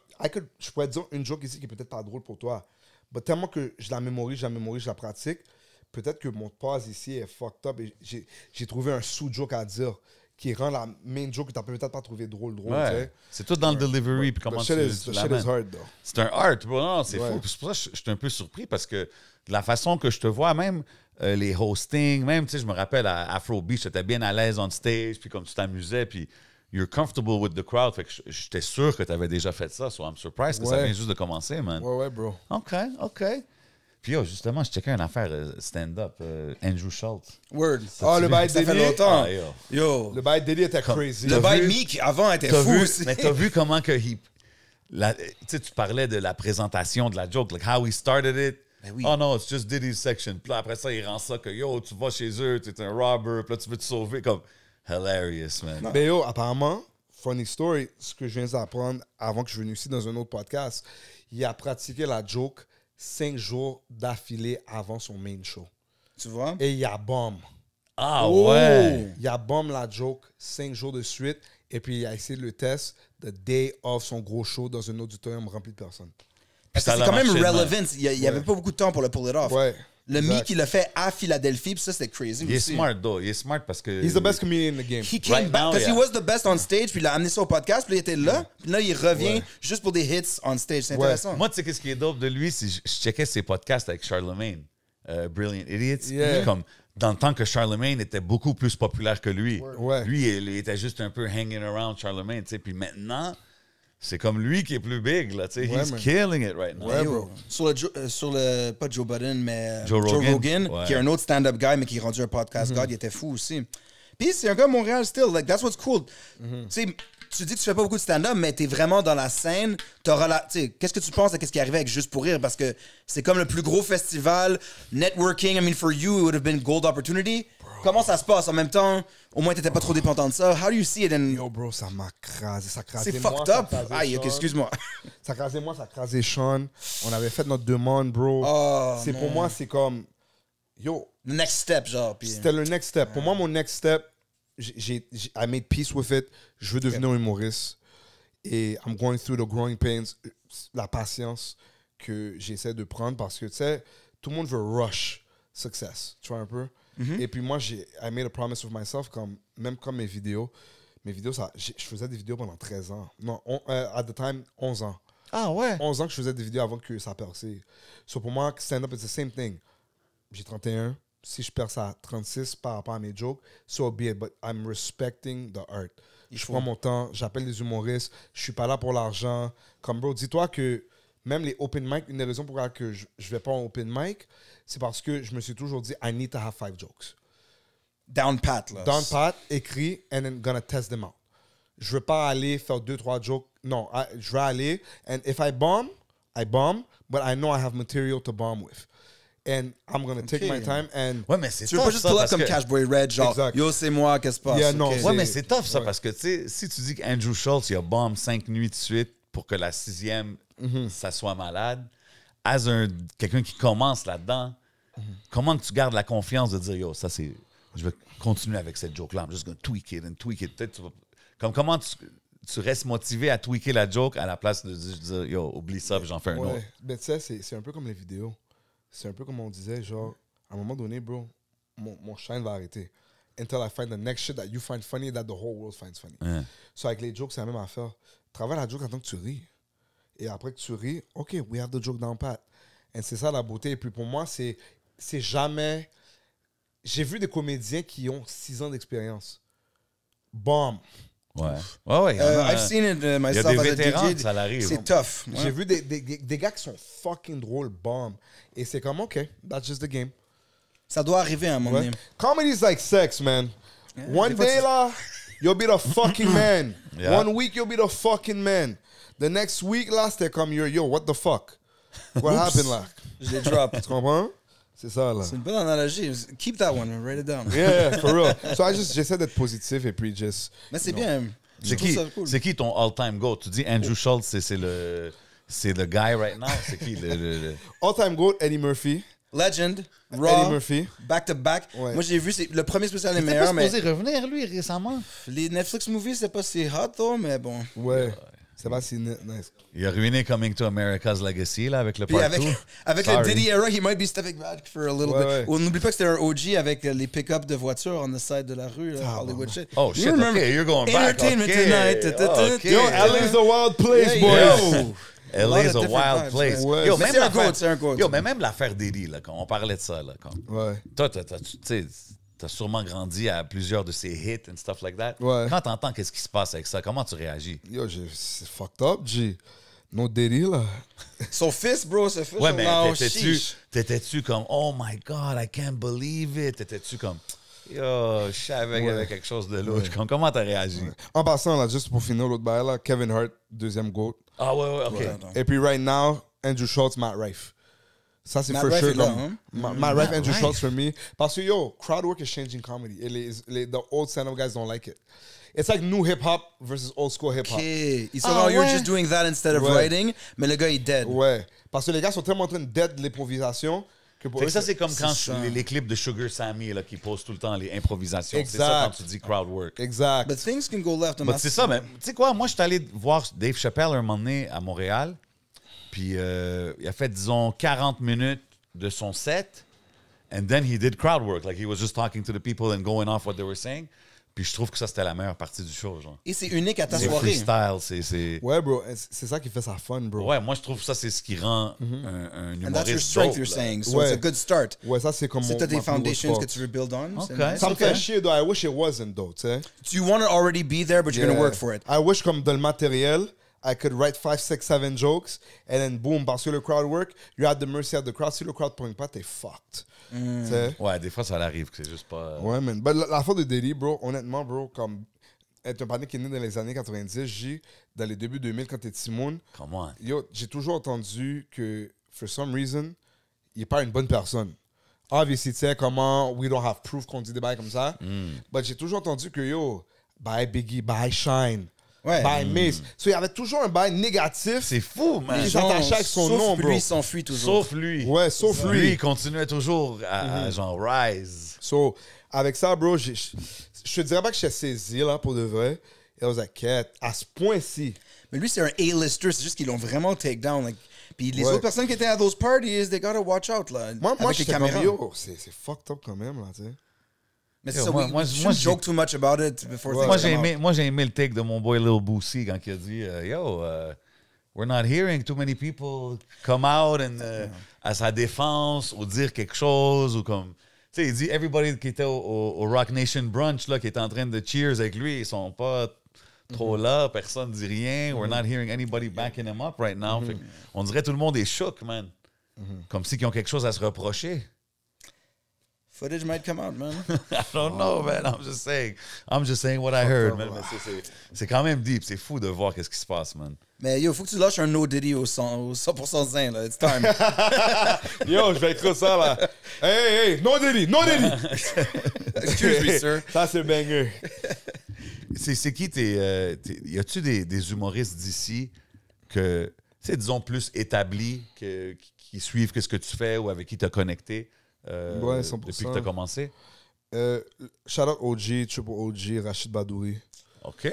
F: je pourrais te dire une joke ici qui est peut-être pas drôle pour toi, mais tellement que je la mémorise, je la pratique, peut-être que mon pause ici est fucked up et j'ai trouvé un sous-joke à dire qui rend la main joke que t'as peut-être pas trouvé drôle, tu
D: Ouais.
F: sais.
D: C'est tout dans le delivery. Puis comment
F: The
D: tu
F: shit is
D: l'amènes.
F: hard, though.
D: C'est un art, bro. Non, c'est
F: Ouais.
D: fou. C'est pour ça que je suis un peu surpris parce que de la façon que je te vois, même les hostings, même, tu sais, je me rappelle à Afro Beach, t'étais bien à l'aise on stage, puis comme tu t'amusais, puis you're comfortable with the crowd. Fait que j'étais sûr que tu avais déjà fait ça. So I'm surprised que ça
F: Ouais.
D: vient juste de commencer, man.
F: Ouais, bro.
D: OK. Puis yo, justement, je checkais une affaire stand-up, Andrew Schultz.
E: Word.
F: Ah, le bail
E: Ça fait
F: Diddy.
E: longtemps.
D: Ah, yo.
E: Yo.
F: Le bail Diddy était crazy.
E: Le bail Meek avant était
D: T'as
E: fou
D: vu,
E: aussi.
D: mais t'as vu comment que tu sais, tu parlais de la présentation de la joke, like how he started it.
E: Ben oui.
D: Oh non, it's just Diddy's section. Puis là, après ça, il rend ça que yo, tu vas chez eux, t'es un robber, puis là, tu veux te sauver. Comme, hilarious, man.
F: Mais yo, apparemment, funny story, ce que je viens d'apprendre avant que je vienne ici dans un autre podcast, il a pratiqué la joke 5 jours d'affilée avant son main show.
E: Tu vois?
F: Et il a bomb.
D: Ah ouais.
F: Il a bomb la joke 5 jours de suite. Et puis, il a essayé le test the day of son gros show dans un auditorium rempli de personnes.
E: Parce que
D: ça
E: c'est
D: l'a
E: quand même
D: marché, man.
E: relevant. Il y avait pas beaucoup de temps pour le pull it off.
F: Ouais.
E: Le
F: exact.
E: Meek, il l'a fait à Philadelphie, puis ça, c'était crazy
D: Il est
E: aussi.
D: smart, though. Il est smart parce que.
F: He's the best comedian in the game.
E: He came
D: Right
E: back,
D: now,
E: because
D: yeah.
E: he was the best on stage, puis il a amené ça au podcast, puis il était là, puis là, il revient juste pour des hits on stage. C'est intéressant.
D: Moi, tu sais, qu'est-ce qui est dope de lui? C'est je checkais ses podcasts avec Charlemagne, Brilliant Idiots.
F: Yeah.
D: Comme, dans le temps que Charlemagne était beaucoup plus populaire que lui.
F: Ouais.
D: Lui, il était juste un peu hanging around Charlemagne, tu sais. Puis maintenant, c'est comme lui qui est plus big, là, tu sais.
F: Ouais,
D: He's
F: man.
D: killing it right now.
F: Ouais,
E: Yo,
F: bro.
E: sur le pas Joe Budden, mais
D: Joe Rogan. Ouais.
E: qui est un autre stand-up guy, mais qui est rendu un podcast god, il était fou aussi. Puis c'est un gars de Montréal still, like that's what's cool. Tu sais, tu dis que tu fais pas beaucoup de stand-up, mais t'es vraiment dans la scène. Qu'est-ce que tu penses de ce qui est arrivé avec Juste pour rire? Parce que c'est comme le plus gros festival, networking. I mean, for you, it would have been gold opportunity. Comment ça se passe? En même temps, au moins, t'étais pas trop dépendant de ça. How do you see it?
F: Yo, bro, ça m'a crasé. Ça crasé
E: C'est
F: moi,
E: fucked
F: ça
E: up.
F: crasé
E: Aïe, ok,
F: Sean.
E: excuse-moi.
F: Ça crasé moi, ça crasé Sean. On avait fait notre demande, bro.
E: Oh,
F: c'est pour
E: man.
F: moi, c'est comme... Yo,
E: The next step, genre. Puis,
F: c'était le next step. Pour moi, mon next step, I made peace with it. Je veux devenir humoriste. Et I'm going through the growing pains, la patience que j'essaie de prendre parce que, tu sais, tout le monde veut rush success. Tu vois un peu? Et puis moi, I made a promise with myself, même comme mes vidéos, je faisais des vidéos pendant 13 ans. Non, at the time, 11 ans.
D: Ah ouais?
F: 11 ans que je faisais des vidéos avant que ça perce. So pour moi, stand-up, it's the same thing. J'ai 31. Si je perce à 36 par rapport à mes jokes, so be it. But I'm respecting the art. Je prends mon temps, j'appelle les humoristes. Je suis pas là pour l'argent. Comme bro, dis-toi que même les open mic, une des raisons pour laquelle je vais pas en open mic, c'est parce que je me suis toujours dit, I need to have 5 jokes.
E: down pat, là.
F: Down pat, écrit, and then gonna test them out. Je veux pas aller faire 2-3 jokes. Non, je vais aller, and if I bomb, but I know I have material to bomb with. And I'm gonna take my time and...
D: Ouais, mais c'est
E: Tu veux
D: tough,
E: pas juste
D: ça,
E: pull up
D: parce
E: comme
D: que-
E: Cashboy Red, genre,
F: Exact.
E: yo, c'est moi, qu'est-ce qui se passe?
F: Yeah, non,
E: ok.
F: c'est-
D: Ouais, mais c'est tough, ça,
F: ouais.
D: parce que, tu sais, si tu dis qu'Andrew Schultz, il a bombe 5 nuits de suite pour que la 6e, ça soit malade, as quelqu'un qui commence là-dedans, comment que tu gardes la confiance de dire, yo, ça, c'est... Je vais continuer avec cette joke-là. I'm just gonna tweak it and tweak it. Peut-être tu vas- comment tu restes motivé à tweaker la joke à la place de dire, yo, oublie ça, puis j'en fais un autre.
F: Ouais, mais tu sais, c'est un peu comme les vidéos. C'est un peu comme on disait, genre, à un moment donné, bro, mon shine va arrêter. Until I find the next shit that you find funny, that the whole world finds funny.
D: Ouais.
F: So, avec les jokes, c'est la même affaire. Travaille la joke en tant que tu ris. Et après que tu ris, OK, we have the joke down pat. Et c'est ça la beauté. Et puis pour moi, c'est jamais... J'ai vu des comédiens qui ont 6 ans d'expérience. Bomb.
D: Ouais. Ouais, il y en a,
E: I've seen it
D: il y a
E: myself
D: des
E: as a
D: vétérans
E: DJ.
D: que ça l'arrive.
E: C'est tough. ouais.
F: J'ai vu des gars qui sont fucking drôles, bomb. Et c'est comme, OK, that's just the game.
E: Ça doit arriver à un moment
F: Ouais.
E: donné.
F: Comedy's like sex, man. One
E: des fois,
F: day, là, you'll be the fucking man.
D: Yeah.
F: One week, you'll be the fucking man. The next week, là, c'était comme, yo, what the fuck? What happened, là?
E: Je l'ai drop.
F: Tu comprends? C'est ça, là.
E: C'est une bonne analogie. Keep that one, write it down.
F: Yeah, for real. So, j'essaie d'être positif et puis just...
E: Mais c'est bien.
D: C'est qui ton all-time GOAT? Tu dis Andrew Schultz, c'est le guy right now? C'est qui le...
F: All-time GOAT, Eddie Murphy.
E: Legend,
F: Eddie
E: Raw,
F: Murphy.
E: back to back.
F: Ouais.
E: Moi, j'ai vu, c'est le premier spécial est
D: Il était
E: meilleur,
D: pas
E: mais
D: supposé revenir, lui, récemment.
E: les Netflix movies, c'est pas si hot, though, mais bon.
F: Ouais. C'est pas si nice.
D: Il a ruiné Coming to America's Legacy, là, avec le
E: Puis
D: partout.
E: avec le
D: Sorry.
E: Diddy era, he might be stepping back for a little
F: Ouais,
E: bit.
F: ouais.
E: On n'oublie pas que c'était un OG avec les pick-up de voitures on the side de la rue, là, Hollywood shit.
D: Oh,
E: You
D: shit,
E: remember
D: okay, you're going back.
E: Entertainment
D: Okay.
E: Tonight.
D: Okay.
F: Yo, LA's a wild place, boys.
E: Yo.
D: LA's
E: lot
D: a
E: of different
D: wild
E: vibes,
D: place.
F: ouais.
D: Yo,
E: Mais
D: même
E: c'est un
D: l'affaire-
E: goat, c'est un goat.
D: Yo, mais même l'affaire Diddy, là, quand on parlait de ça, là,
F: Ouais.
D: toi, tu sais, t'as sûrement grandi à plusieurs de ces hits and stuff like that.
F: Ouais.
D: Quand t'entends qu'est-ce qui se passe avec ça, comment tu réagis?
F: Yo, c'est fucked up, G. No Diddy, là.
E: Son fils, bro, ce fils.
D: Ouais, mais
E: oh,
D: t'étais-tu
E: sheesh.
D: comme, oh my God, I can't believe it? T'étais-tu comme, yo, je savais qu'il y avait quelque chose de louche. Comment t'as réagi?
F: En passant, là, juste pour finir l'autre bail, là, Kevin Hart, deuxième GOAT.
D: Ah ouais, ok.
F: Et puis, right now, Andrew Schultz, Matt Rife. Ça, c'est
E: Matt
F: for
E: Rife
F: sure.
E: est là,
F: Comme,
E: hein?
F: Matt Rife, Andrew
D: Rife.
F: Schultz for me. Parce que, yo, crowd work is changing comedy. Et the old stand-up guys don't like it. It's like new hip-hop versus old school hip-hop.
E: Okay. Ils sont genre, you're just doing that instead of
F: Ouais.
E: writing, mais le gars, il est dead.
F: Ouais. Parce que les gars sont tellement en train d'être de l'improvisation que pour
D: Fait
F: eux,
D: que ça, c'est comme quand
E: ça.
D: les clips de Sugar Sammy là, qui posent tout le temps les improvisations. C'est
F: Exact.
D: ça quand tu dis crowd work.
F: Exact.
E: But things can go left.
D: C'est ça, mais tu sais quoi, moi, je suis allé voir Dave Chappelle un moment donné à Montréal, puis il a fait, disons, 40 minutes de son set, and then he did crowd work. Like, he was just talking to the people and going off what they were saying. Puis je trouve que ça, c'était la meilleure partie du show, genre.
E: Et c'est unique à ta
D: C'est
E: soirée.
D: freestyle, c'est...
F: Ouais, bro. C'est ça qui fait ça fun, bro.
D: Ouais, moi, je trouve que ça, c'est ce qui rend un humoriste
E: And that's your strength,
D: dope,
E: you're
D: là.
E: saying. So
F: Ouais.
E: it's a good start.
F: Ouais, ça, c'est comme
E: C'est
F: mon...
E: t'as des
F: ma plus grosse
E: foundations que
F: force.
E: tu veux build on.
D: Ok.
E: c'est nice.
F: Ça me
D: Okay.
F: fait chier, though. I wish it wasn't, though, tu sais.
E: You want to already be there, but you're going to work for it.
F: I wish, comme dans le matériel, I could write 5, 6, 7 jokes, and then boom, parce que le crowd work, you're at the mercy of the crowd. Si le crowd pointe pas, t'es fucked. Tu sais?
D: Ouais, des fois, ça arrive que c'est juste pas...
F: Ouais, man. Ben, l'affaire de Diddy, bro, honnêtement, bro, comme être un panier qui est né dans les années 90, j'ai, dans les débuts 2000, quand t'es Timoun,
D: Come on.
F: yo, j'ai toujours entendu que, for some reason, il n'est pas une bonne personne. Obviously, tu sais, comment we don't have proof qu'on dit des bails comme ça. Mais j'ai toujours entendu que, yo, bye Biggie, bye Shine,
E: Ouais.
F: bye Mace. So, il y avait toujours un bail négatif.
D: C'est fou, man.
F: Les
E: Les
F: gens
E: gens,
F: s'attachent avec son
E: sauf
F: nom, bro.
E: lui, il s'enfuit toujours.
D: Sauf lui.
F: Ouais, sauf lui.
D: Lui, il continuait toujours à genre rise.
F: So, avec ça, bro, je te dirais pas que j'étais saisi, là, pour de vrai. Et I was like, quête, à ce point-ci.
E: Mais lui, c'est un A-lister. C'est juste qu'ils l'ont vraiment take down. Like, puis les
F: Ouais.
E: autres personnes qui étaient à those parties, they gotta watch out, là.
F: Moi,
E: avec les
F: j'étais
E: caméras.
F: comme, yo, c'est fucked up quand même, là, tu sais.
E: Mais c'est
D: Yo,
E: ça,
D: moi-
E: we
D: moi,
E: shouldn't
D: j'ai-
E: joke too much about it before
F: Ouais.
E: things come out.
D: Moi, j'ai aimé le take de mon boy Lil Boosie quand il a dit we're not hearing too many people come out and, à sa défense ou dire quelque chose ou comme. Tu sais, il dit everybody qui était au Rock Nation brunch là, qui était en train de cheers avec lui, ils sont pas trop là, personne dit rien. We're not hearing anybody backing him up right now. Fait que on dirait tout le monde est shook, man. Comme si ils ont quelque chose à se reprocher.
E: Footage might come out, man.
D: I don't know, man. I'm just saying what I heard, man. Mais c'est quand même deep. C'est fou de voir qu'est-ce qui se passe, man.
E: Mais yo, faut que tu lâches un No Diddy au 100% zen, là. It's time.
F: Yo, je vais écrire ça, là. Hey, no Diddy, no Diddy.
E: Excuse me, sir.
F: Ça, c'est banger.
D: C'est qui y a-tu des humoristes d'ici que, tu sais, disons, plus établis, qui suivent ce que tu fais ou avec qui tu as connecté
F: Ouais, 100%.
D: depuis que tu as commencé?
F: Shout out OG, Triple OG, Rachid Badouri.
D: OK.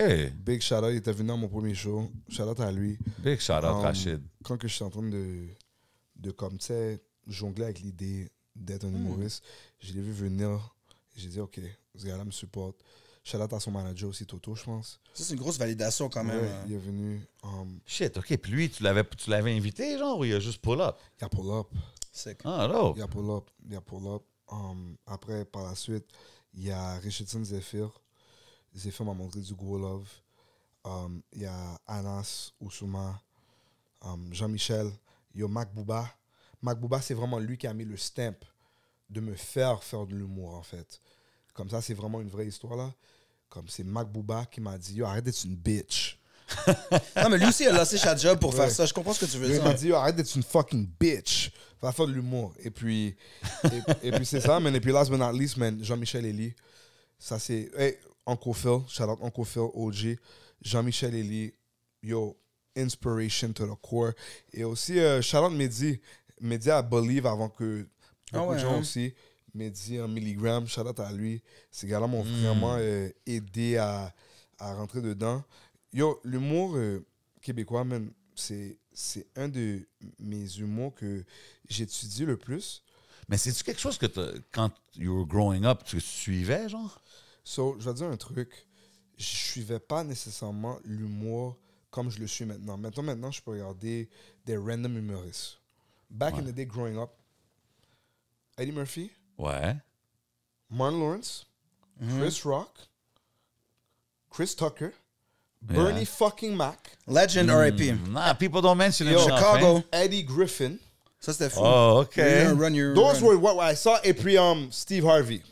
F: Big shout out, il était venu dans mon premier show. Shout out à lui.
D: Big shout-out, Rachid.
F: Quand que je suis en train de comme, tu sais, jongler avec l'idée d'être un humoriste, je l'ai vu venir. J'ai dit, OK, ce gars-là me supporte. Shout out à son manager aussi, Toto, je pense.
E: Ça, c'est une grosse validation quand même.
F: Ouais,
E: hein.
F: il est venu.
D: Shit, OK. Puis lui, tu l'avais invité, genre, ou il a juste pull-up?
F: Il a pull up.
E: Sick.
D: Ah, non.
F: Il y a pull up. Il y a pull up. Après, par la suite, il y a Richardson Zephyr. Zephyr m'a montré du Go Love. Il y a Anas Oussouma. Jean-Michel. Il y a Mac Bouba. Mac Bouba, c'est vraiment lui qui a mis le stamp de me faire de l'humour, en fait. Comme ça, c'est vraiment une vraie histoire, là. Comme c'est Mac Bouba qui m'a dit, yo, arrête d'être une bitch.
E: Non, mais lui aussi, il a laissé sa job pour faire ça. Je comprends ce que tu veux
F: Il m'a
E: dire.
F: dit, yo, arrête d'être une fucking bitch. Va faire de l'humour. Et puis c'est ça, man. Et puis last but not least, man, Jean-Michel Elie. Ça, c'est... Hey, Uncle Phil. Shout out Uncle Phil, OG. Jean-Michel Elie. Yo, inspiration to the core. Et aussi, shout out Mehdi. Mehdi à Believe avant que beaucoup de gens
E: hein?
F: aussi. Mehdi en milligramme. Shout out à lui. Ces gars-là m'ont vraiment aidé à rentrer dedans. Yo, l'humour québécois, man, c'est un de mes humours que j'étudie le plus.
D: Mais c'est-tu quelque chose que quand you were growing up, tu suivais, genre?
F: So, je vais te dire un truc. Je suivais pas nécessairement l'humour comme je le suis maintenant. Maintenant, je peux regarder des random humoristes. Back in the day, growing up, Eddie Murphy,
D: Ouais.
F: Martin Lawrence, Chris Rock, Chris Tucker, Bernie fucking Mac,
E: Legend R.I.P.
D: Nah, people don't mention him
F: Yo,
D: enough,
E: Chicago.
D: hein?
F: Eddie Griffin.
E: Ça, c'était fou.
D: Oh, OK.
E: You're gonna run your
F: Those
E: run.
F: were what I saw. Et puis Steve Harvey.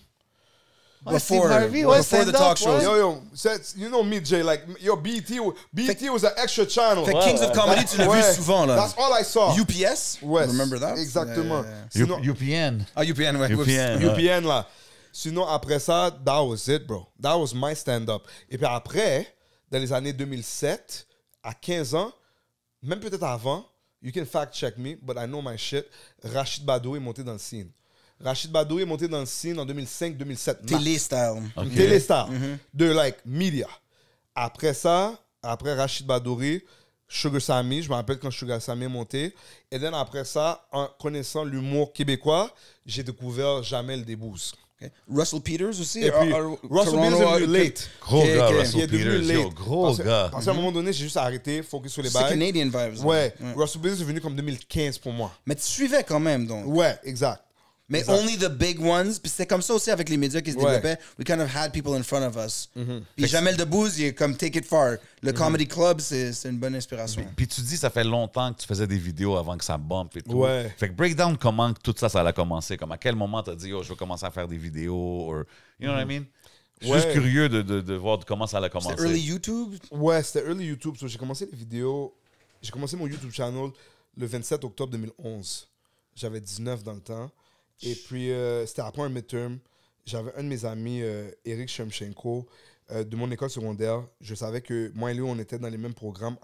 D: Ouais, Steve
E: Before,
D: Harvey, ouais,
E: before the
D: stand-up,
E: talk shows.
D: ouais.
F: Yo, you know me, Jay. Like, yo, BET was an extra channel.
E: Fait que Kings of Comedy, tu l'as vu souvent, là.
F: That's all I saw.
E: UPS?
F: Ouais.
E: Remember that?
F: Exactement.
E: Yeah.
F: Sinon,
D: UPN.
E: Ah, UPN, ouais.
D: UPN.
F: UPN, là. Sinon, après ça, that was it, bro. That was my stand-up. Et puis après, dans les années 2007, à 15 ans, même peut-être avant, you can fact-check me, but I know my shit, Rachid Badouri est monté dans le scene. Rachid Badouri est monté dans le scene en 2005-2007.
E: Télé-style.
D: Ok.
F: Téléstar. De, like, media. Après ça, après Rachid Badouri, Sugar Sammy, je me rappelle quand Sugar Sammy est monté. Et then après ça, en connaissant l'humour québécois, j'ai découvert Jamel Debbouze.
E: Okay. Russell Peters aussi?
F: Et puis, Russell Peters est devenu late.
D: Gros
E: Ok,
D: gars,
E: ok.
F: Il
D: Russell
F: est devenu
D: Peters. Yo,
F: late.
D: gros gars.
F: Parce qu'à un moment donné, j'ai juste arrêté, focus sur les
E: C'est
F: bails.
E: Canadian vibes.
F: Ouais. Russell Peters est venu comme 2015 pour moi.
E: Mais tu suivais quand même, donc.
F: Ouais, exact.
E: Mais
F: Exact.
E: only the big ones. Puis c'était comme ça aussi avec les médias qui se
F: Ouais.
E: développaient. We kind of had people in front of us. Puis Jamel Debbouze, il est comme Take It Far. Le Comedy Club, c'est une bonne inspiration.
D: Puis tu dis, ça fait longtemps que tu faisais des vidéos avant que ça bump et tout.
F: Ouais.
D: Fait que breakdown, comment tout ça, ça a commencé? Comme à quel moment t'as dit, oh, je vais commencer à faire des vidéos? Or, you know what I mean? Je suis
F: Ouais.
D: juste curieux de voir comment ça a commencé.
E: C'était early YouTube.
F: Ouais, c'était early YouTube. So, j'ai commencé les vidéos. J'ai commencé mon YouTube channel le 27 octobre 2011. J'avais 19 dans le temps. Et puis, c'était après un midterm. J'avais un de mes amis, Eric Shemchenko, de mon école secondaire. Je savais que moi et lui, on était dans les mêmes programmes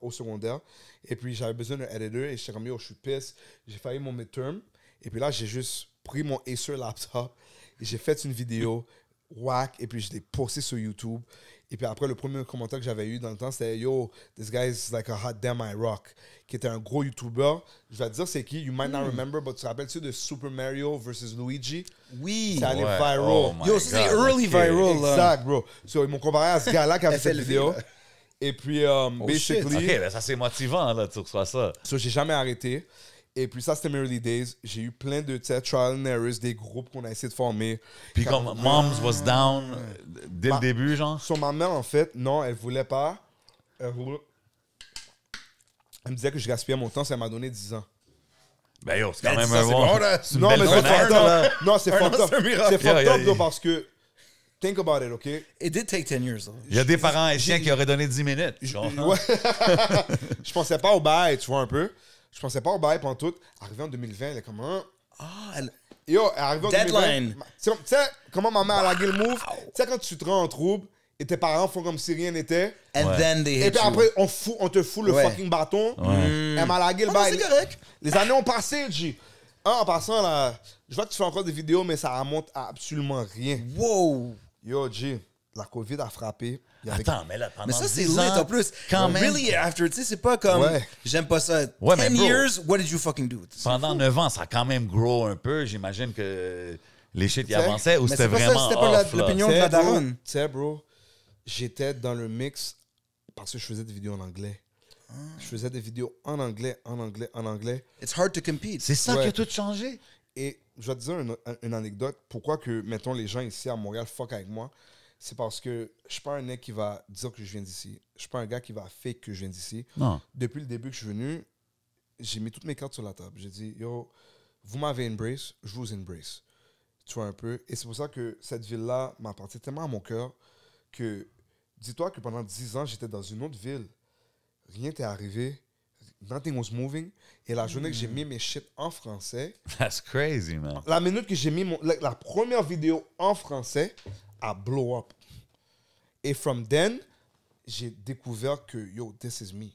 F: au secondaire. Et puis, j'avais besoin d'un editor. Et j'étais comme, yo, je suis pisse. J'ai failli mon midterm. Et puis là, j'ai juste pris mon Acer laptop. Et j'ai fait une vidéo whack. Et puis, je l'ai posté sur YouTube. Et puis après, le premier commentaire que j'avais eu dans le temps, c'était « Yo, this guy is like a hot damn I rock », qui était un gros YouTuber. Je vais te dire c'est qui, you might not remember, but tu te rappelles-tu de Super Mario versus Luigi?
E: Oui.
F: C'est allé
D: Ouais.
F: viral.
D: Oh my
E: Yo, ça, c'est
D: God,
E: early
D: ok.
E: viral, là.
F: Exact, bro. So, ils m'ont comparé à ce gars-là qui avait fait cette
E: FLV,
F: vidéo.
E: là.
F: Et puis, basically,
D: OK, ben ça, c'est motivant, là, tu reçois ça.
F: so, j'ai jamais arrêté. Et puis ça, c'était mes early days. J'ai eu plein de trial and errors, des groupes qu'on a essayé de former.
D: Puis comme Moms was down dès le
F: Bah,
D: début, genre?
F: Sur ma mère, en fait, non, elle voulait pas. Elle me disait que je gaspillais mon temps, ça m'a donné 10 ans.
D: Ben yo, c'est quand même
E: ça,
D: un
E: c'est
D: bon...
E: bon, là.
D: c'est une
F: Non,
D: belle
F: mais c'est
D: fenêtre,
F: fucked
D: là.
F: up. Non, c'est fucked up.
E: c'est un miracle.
F: C'est fucked
D: Yeah,
F: up,
D: yeah.
F: though, parce que... Think about it, OK?
E: It did take 10 years, though.
D: Il y a des parents haïtiens qui auraient donné 10 minutes. tu comprends?
F: Ouais. Je pensais pas au bail, tu vois, un peu. Je pensais pas au bail pendant tout. Arrivé en 2020, elle est comme... Hein?
E: Ah, elle...
F: Yo, arrivé en
E: Deadline.
F: 2020... Tu sais comment ma mère a lagué le move? Tu sais, quand tu te rends en trouble et tes parents font comme si rien n'était...
E: And
D: Ouais.
E: then they hit
F: Et puis
E: you.
F: après, on te fout le
E: Ouais.
F: fucking bâton. Elle m'a lagué le
E: Ah, non,
F: bail.
E: c'est correct.
F: Les années ont passé, G. En passant, là, je vois que tu fais encore des vidéos, mais ça remonte à absolument rien.
E: Wow.
F: Yo, G, la COVID a frappé. Il y avait-
D: Attends, mais là, pendant
E: Mais ça, c'est
D: 10
E: lit
D: ans,
E: en plus.
D: quand même,
E: Really after, tu sais, c'est pas comme...
F: Ouais.
E: J'aime pas ça.
D: Ouais, mais
E: 10
D: bro,
E: years, what did you fucking do? C'est
D: pendant
E: fou.
D: 9 ans, ça a quand même grow un peu. J'imagine que les shit y
F: T'sais,
D: avançaient ou
E: mais
D: c'était
E: c'est pas ça,
D: vraiment
E: c'était pas
D: off, là.
E: l'opinion de
F: Tu
E: la
F: sais, bro,
E: daronne.
F: tu sais, bro, j'étais dans le mix parce que je faisais des vidéos en anglais. Je faisais des vidéos en anglais.
E: It's hard to compete.
D: C'est ça
F: Ouais.
D: qui a tout changé.
F: Et je vais te dire une anecdote. Pourquoi que, mettons, les gens ici à Montréal fuck avec moi, c'est parce que je suis pas un mec qui va dire que je viens d'ici. Je suis pas un gars qui va fake que je viens d'ici.
D: Non.
F: Depuis le début que je suis venu, j'ai mis toutes mes cartes sur la table. J'ai dit, yo, vous m'avez embrace, je vous embrace. Tu vois un peu. Et c'est pour ça que cette ville-là m'appartient tellement à mon cœur que, dis-toi que pendant 10 ans, j'étais dans une autre ville. Rien n'était arrivé. Nothing was moving. Et la journée que j'ai mis mes shit en français,
D: That's crazy, man.
F: la minute que j'ai mis la première vidéo en français, a blow up. Et from then, j'ai découvert que, yo, this is me.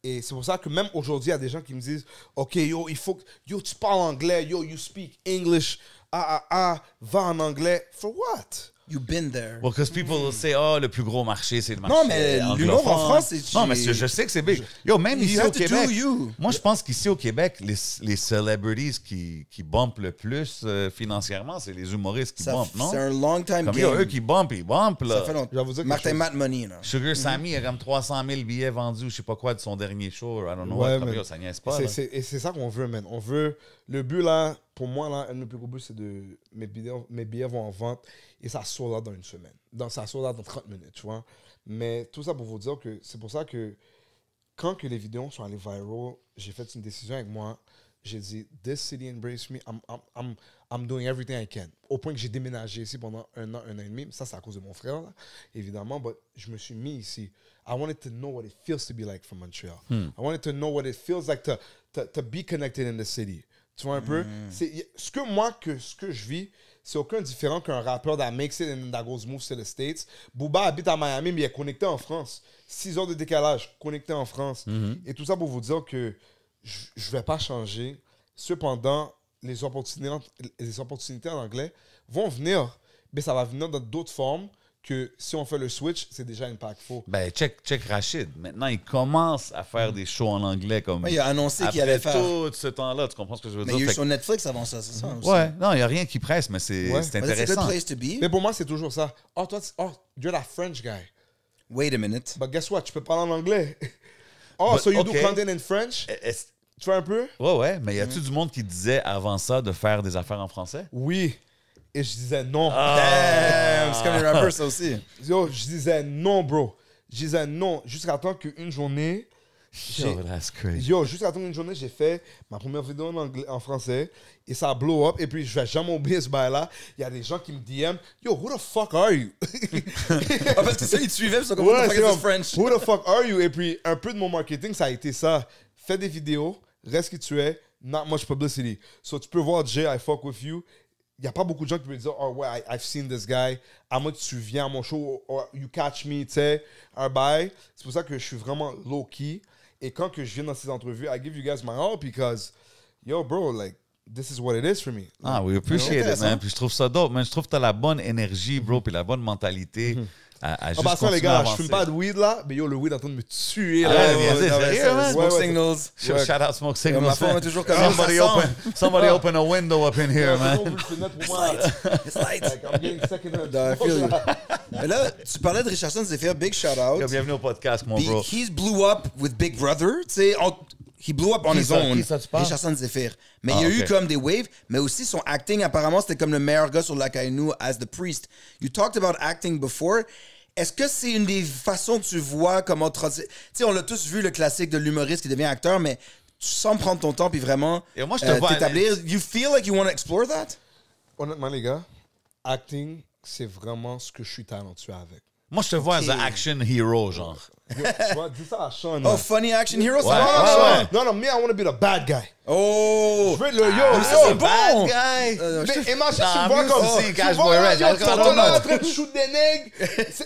F: Et c'est pour ça que même aujourd'hui, il y a des gens qui me disent, OK, yo, il faut que, yo, tu parles anglais, yo, you speak English, va en anglais. For what?
E: You've been there.
D: Well, because people will say, oh, le plus gros marché, c'est le marché
E: Non, mais l'humour en
D: anglophone.
E: France, c'est-
D: Non, mais je sais que c'est big. Yo, même
E: You
D: ici
E: have
D: au
E: to
D: Québec.
E: do you.
D: Moi, je pense qu'ici au Québec, les celebrities qui bumpent le plus financièrement, c'est les humoristes qui
E: Ça-
D: bumpent, non?
E: C'est un long time
D: Comme
E: game.
D: yo, eux qui bumpent, ils bumpent, là.
E: Ça fait longtemps.
F: Je vais vous dire quelque
E: Martin
F: chose.
E: Matt Money, là.
D: Sugar Sammy a comme 300 000 billets vendus ou je sais pas quoi de son dernier show. I don't know
F: Ouais,
D: what. Comme
F: man.
D: yo, ça niaise pas, là.
F: Et c'est ça qu'on veut, man. On veut. Le but, là, pour moi, là, un de mes plus gros buts, c'est de. Mes billets vont en vente et ça sort là dans une semaine. Ça sort là dans 30 minutes, tu vois. Mais tout ça pour vous dire que c'est pour ça que quand que les vidéos sont allées viral, j'ai fait une décision avec moi j'ai dit, this city embraced me, I'm doing everything I can. Au point que j'ai déménagé ici pendant un an et demi. Ça, c'est à cause de mon frère, là, évidemment. Mais je me suis mis ici. I wanted to know what it feels to be like from Montreal. I wanted to know what it feels like to be connected in the city. Tu vois un peu? Ce que je vis, c'est aucun différent qu'un rappeur that makes it and that goes move to the States. Booba habite à Miami, mais il est connecté en France. 6 heures de décalage, connecté en France. Et tout ça pour vous dire que je ne vais pas changer. Cependant, les opportunités en anglais vont venir, mais ça va venir dans d'autres formes que si on fait le switch, c'est déjà impactful.
D: Ben, check Rachid. Maintenant, il commence à faire des shows en anglais comme.
E: Ouais, il a annoncé qu'il allait faire.
D: Tout ce temps-là, tu comprends ce que je veux dire?
E: Mais il y a eu sur Netflix avant ça, c'est ça aussi.
D: Ouais, non, il n'y a rien qui presse, mais c'est
E: C'est a
D: intéressant.
E: good place to be.
F: Mais pour moi, c'est toujours ça. Oh, toi, you're that French guy.
E: Wait a minute.
F: But guess what? Tu peux parler en anglais. Oh, so you do
D: okay.
F: content in French? Tu fais un peu?
D: Ouais, mais y a-tu du monde qui disait avant ça de faire des affaires en français?
F: Oui. Et je disais non.
E: Damn, c'est comme les rappers, ça aussi.
F: Yo, je disais non, bro. Je disais non. Jusqu'à temps qu'une journée.
D: That's crazy.
F: Yo, jusqu'à temps qu'une journée, j'ai fait ma première vidéo en français. Et ça a blow up. Et puis, je vais jamais oublier ce bail-là. Il y a des gens qui me DM, yo, who the fuck are you?
E: Parce que ça, ils te suivaient, ils sont comme, what the fuck is this French?
F: Who the fuck are you? Et puis, un peu de mon marketing, ça a été ça. Fais des vidéos, reste qui tu es, not much publicity. So, tu peux voir Jay, I fuck with you. Il n'y a pas beaucoup de gens qui peuvent dire, oh ouais, I've seen this guy. À moi, tu viens à mon show, or you catch me, tu sais, un bail. C'est pour ça que je suis vraiment low-key. Et quand que je viens dans ces entrevues, I give you guys my all because, yo, bro, like, this is what it is for me.
D: Ah, we appreciate it, man. Puis je trouve ça dope, man. Je trouve que tu as la bonne énergie, bro, puis la bonne mentalité à juste
F: Ah bah ça, les
D: continuer à
F: gars, je
D: avancer.
F: fume pas de weed, là, mais yo, le weed est en train de me tuer,
D: Ah,
F: là.
D: ouais, bien sûr, sérieux, man?
E: Smoke
F: Ouais,
E: signals.
D: Shout out Smoke Signals.
E: Ma femme
D: man.
E: est toujours comme
D: Somebody
E: ça
D: somebody open a window up in here, man.
E: It's light.
F: Like, I'm getting second-hand.
E: I feel you. Mais là, tu parlais de Richardson Zephyr, big shout out.
D: Yo, bienvenue au podcast, mon
E: Puis
D: bro.
E: he's blew up with Big Brother, tu sais, he blew up on his own.
D: Qui ça, tu parles?
E: Richardson Zephyr. Mais il y a eu
D: ok.
E: comme des waves, mais aussi son acting, apparemment, c'était comme le meilleur gars sur l'Akainu as the priest. You talked about acting before. Est-ce que c'est une des façons que tu vois comment... Tu sais, on l'a tous vu, le classique de l'humoriste qui devient acteur, mais tu sens prendre ton temps puis vraiment
D: Et moi, je te vois,
E: t'établir. You feel like you want to explore that?
F: Honnêtement, les gars, acting, c'est vraiment ce que je suis talentueux avec.
D: Moi, je te vois as an action hero, genre.
F: Yo, tu vois, dis ça à Sean.
E: Oh, funny action hero, ça
D: Ouais,
E: marche?
D: ouais.
F: Non, non, me, I want to be the bad guy.
E: Oh!
F: Je veux le
E: ça, c'est bon.
D: Bad guy.
F: Mais imagine,
D: Nah,
F: tu vois
D: me
F: comme
D: aussi,
F: tu
D: Cash
F: vois,
D: Boy
F: là,
D: Red,
F: yo,
D: j'arrête
F: tu
D: pas
F: vois,
D: de
F: là,
D: mode.
F: en train de shoot des nègres.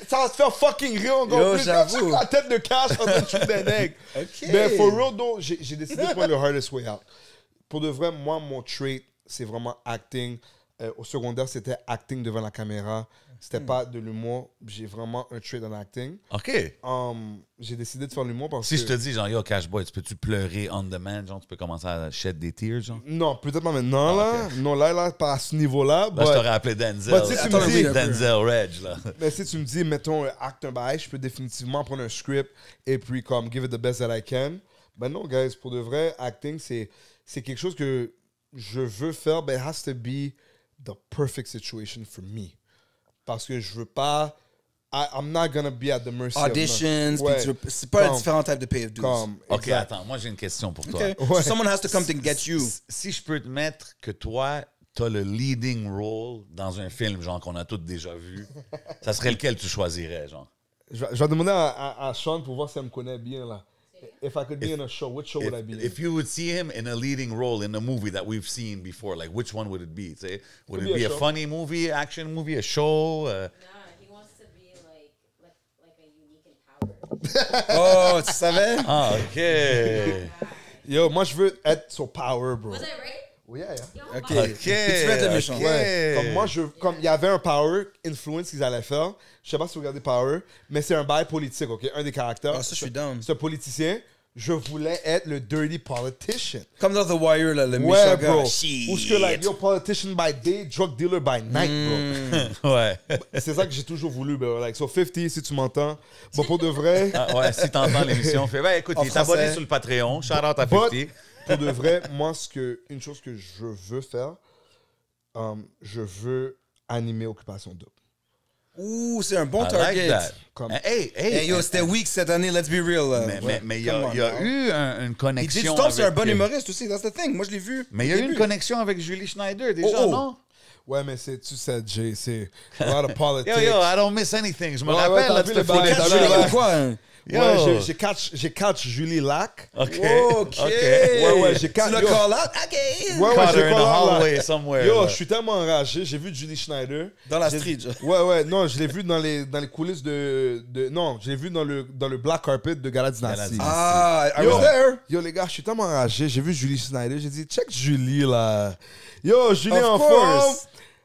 F: Ça va te faire fucking rire encore
E: Yo,
F: plus.
E: j'avoue.
F: La tête de Cash en train de shoot des nègres.
E: Ok.
F: Mais for real, though, j'ai décidé de prendre le hardest way out. Pour de vrai, moi, mon trait, c'est vraiment acting. Au secondaire, c'était acting devant la caméra. C'était pas de l'humour. J'ai vraiment un trait dans l'acting.
D: OK.
F: J'ai décidé de faire l'humour parce
D: Si
F: que...
D: je te dis, genre, yo, Cash Boy, tu peux-tu pleurer on demand, genre, tu peux commencer à shed des tears, genre?
F: Non, peut-être pas maintenant, là.
D: ok.
F: Non, là, pas à ce niveau-là.
D: Là,
F: but-
D: je t'aurais appelé Denzel.
F: Bah, tu sais, tu me
E: Attends,
F: dis-
D: Denzel Reg, là.
F: Mais si tu me dis, mettons, acte un bail, je peux définitivement prendre un script et puis comme give it the best that I can. Ben non, guys, pour de vrai, acting, c'est quelque chose que je veux faire, but it has to be the perfect situation for me. Parce que je veux pas... I'm not gonna be at the mercy
E: Auditions,
F: of...
E: puis
F: Ouais,
E: c'est pas un
F: Comme-
E: différent type de pay of dues.
F: comme...
D: OK,
F: exact.
D: attends, moi, j'ai une question pour toi.
E: Okay.
F: Ouais.
E: So someone has to come to get you.
D: Si je peux te mettre que toi, t'as le leading role dans un film, genre, qu'on a tous déjà vu, ça serait lequel tu choisirais, genre?
F: Je vais demander à Sean pour voir si elle me connaît bien, là. If I could be in a show, which show would I be in?
D: If you would see him in a leading role in a movie that we've seen before, like, which one would it be? Say, would
F: Could
D: it
F: be
D: be
F: a
D: a
F: show.
D: funny movie, action movie, a show?
B: Nah, he wants to be like a unique and power.
E: Oh, tu savais?
D: Ah, OK.
F: Yo, moi, je veux être sur Power, bro.
B: Was I right?
F: Oh, yeah, yeah.
B: Yo,
E: OK.
B: fuck.
D: OK.
E: Puis tu veux être le méchant.
D: OK.
F: Ouais. Comme moi, comme il y avait un Power influence qu'ils allaient faire. Je sais pas si vous regardez Power, mais c'est un bail politique, OK? Un des caractères.
E: Ah, ça, je suis down.
F: Ce politicien, je voulais être le dirty politician.
E: Comme dans The Wire, là, le méchant
F: Ouais,
E: gars.
F: bro.
E: Shit.
F: Ou ce que, like, yo, politician by day, drug dealer by night, bro.
D: Ouais.
F: C'est ça que j'ai toujours voulu, bro. Like, so 50, si tu m'entends. Bon, pour de vrai,
D: Ah, ouais, si t'entends l'émission, fais, ben écoute,
E: En
D: il est abonné
E: français.
D: sur le Patreon. Shout out à
F: but,
D: 50.
F: pour de vrai, moi, une chose que je veux faire, je veux animer Occupation Double.
E: Ouh, c'est un bon
D: I
E: target.
D: like that.
F: Comme-
E: Hey, yo, c'était weak cette année, let's be real. là.
D: Mais il y a
E: Come on,
D: eu une
E: Et
D: connexion.
E: Jay Storm, c'est un
D: avec-
E: bon humoriste aussi, that's the thing. Moi, je l'ai vu.
D: Mais il y a eu
E: au
D: une
E: début.
D: connexion avec Julie Schneider déjà,
E: Oh, oh.
D: non?
F: Ouais, mais tu sais, Jay, c'est a lot of politics.
D: Yo, I don't miss anything. Je me
F: Ouais,
D: rappelle,
F: t'as
D: là,
F: vu
D: tu
F: le
D: te
F: bail,
D: foutais
F: t'as
D: de
F: vu le
D: ça.
F: bail.
E: Quoi? Hein?
D: Yo.
F: Ouais, j'ai catch Julie Lac.
D: OK.
E: OK.
F: Ouais, j'ai
E: Tu
F: catch.
E: l'as
F: yo.
E: call out? OK.
F: Ouais,
D: Caught
F: j'ai
D: her in
F: call
D: the
F: out, là.
D: hallway somewhere.
F: Yo,
D: là.
F: je suis tellement enragé. J'ai vu Julie Schneider.
E: Dans la
F: J'ai-
E: street, genre.
F: Ouais, non, je l'ai vu dans les coulisses non, je l'ai vu dans le black carpet de Gala Dynasty.
E: Ah, I
F: Yo,
E: was there.
F: Yo, les gars, je suis tellement enragé. J'ai vu Julie Schneider. J'ai dit, check Julie, là. Yo, Julie
E: Of
F: en
E: course.
F: forme.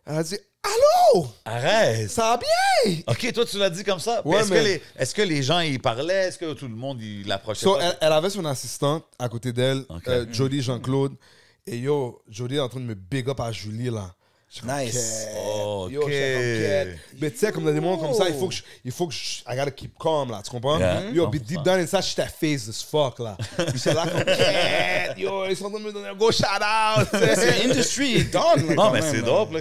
F: Elle a dit, allô?
D: Arrête.
F: Ça va bien?
D: OK, toi, tu l'as dit comme ça.
F: Ouais, mais-
D: Est-ce que les gens y parlaient? Est-ce que tout le monde il l'approchait
F: So,
D: pas?
F: elle avait son assistante à côté d'elle,
D: Ok.
F: Jody Jean-Claude. Et yo, Jody est en train de me big up à Julie, là. Je suis comme,
E: Nice.
F: OK. Yo,
D: OK.
F: je suis comme, OK. Mais tu sais, comme dans des moments comme ça, il faut que je I gotta keep calm, là. Tu comprends?
D: Yeah.
F: Yo, but deep down inside, j'étais phase as fuck, là. Puis c'est là comme, Cat, yo, ils sont en train de me donner un gros shout-out.
E: C'est industry gone. là,
D: Non,
E: quand
D: mais
E: même,
D: c'est
E: là.
D: drôle, là.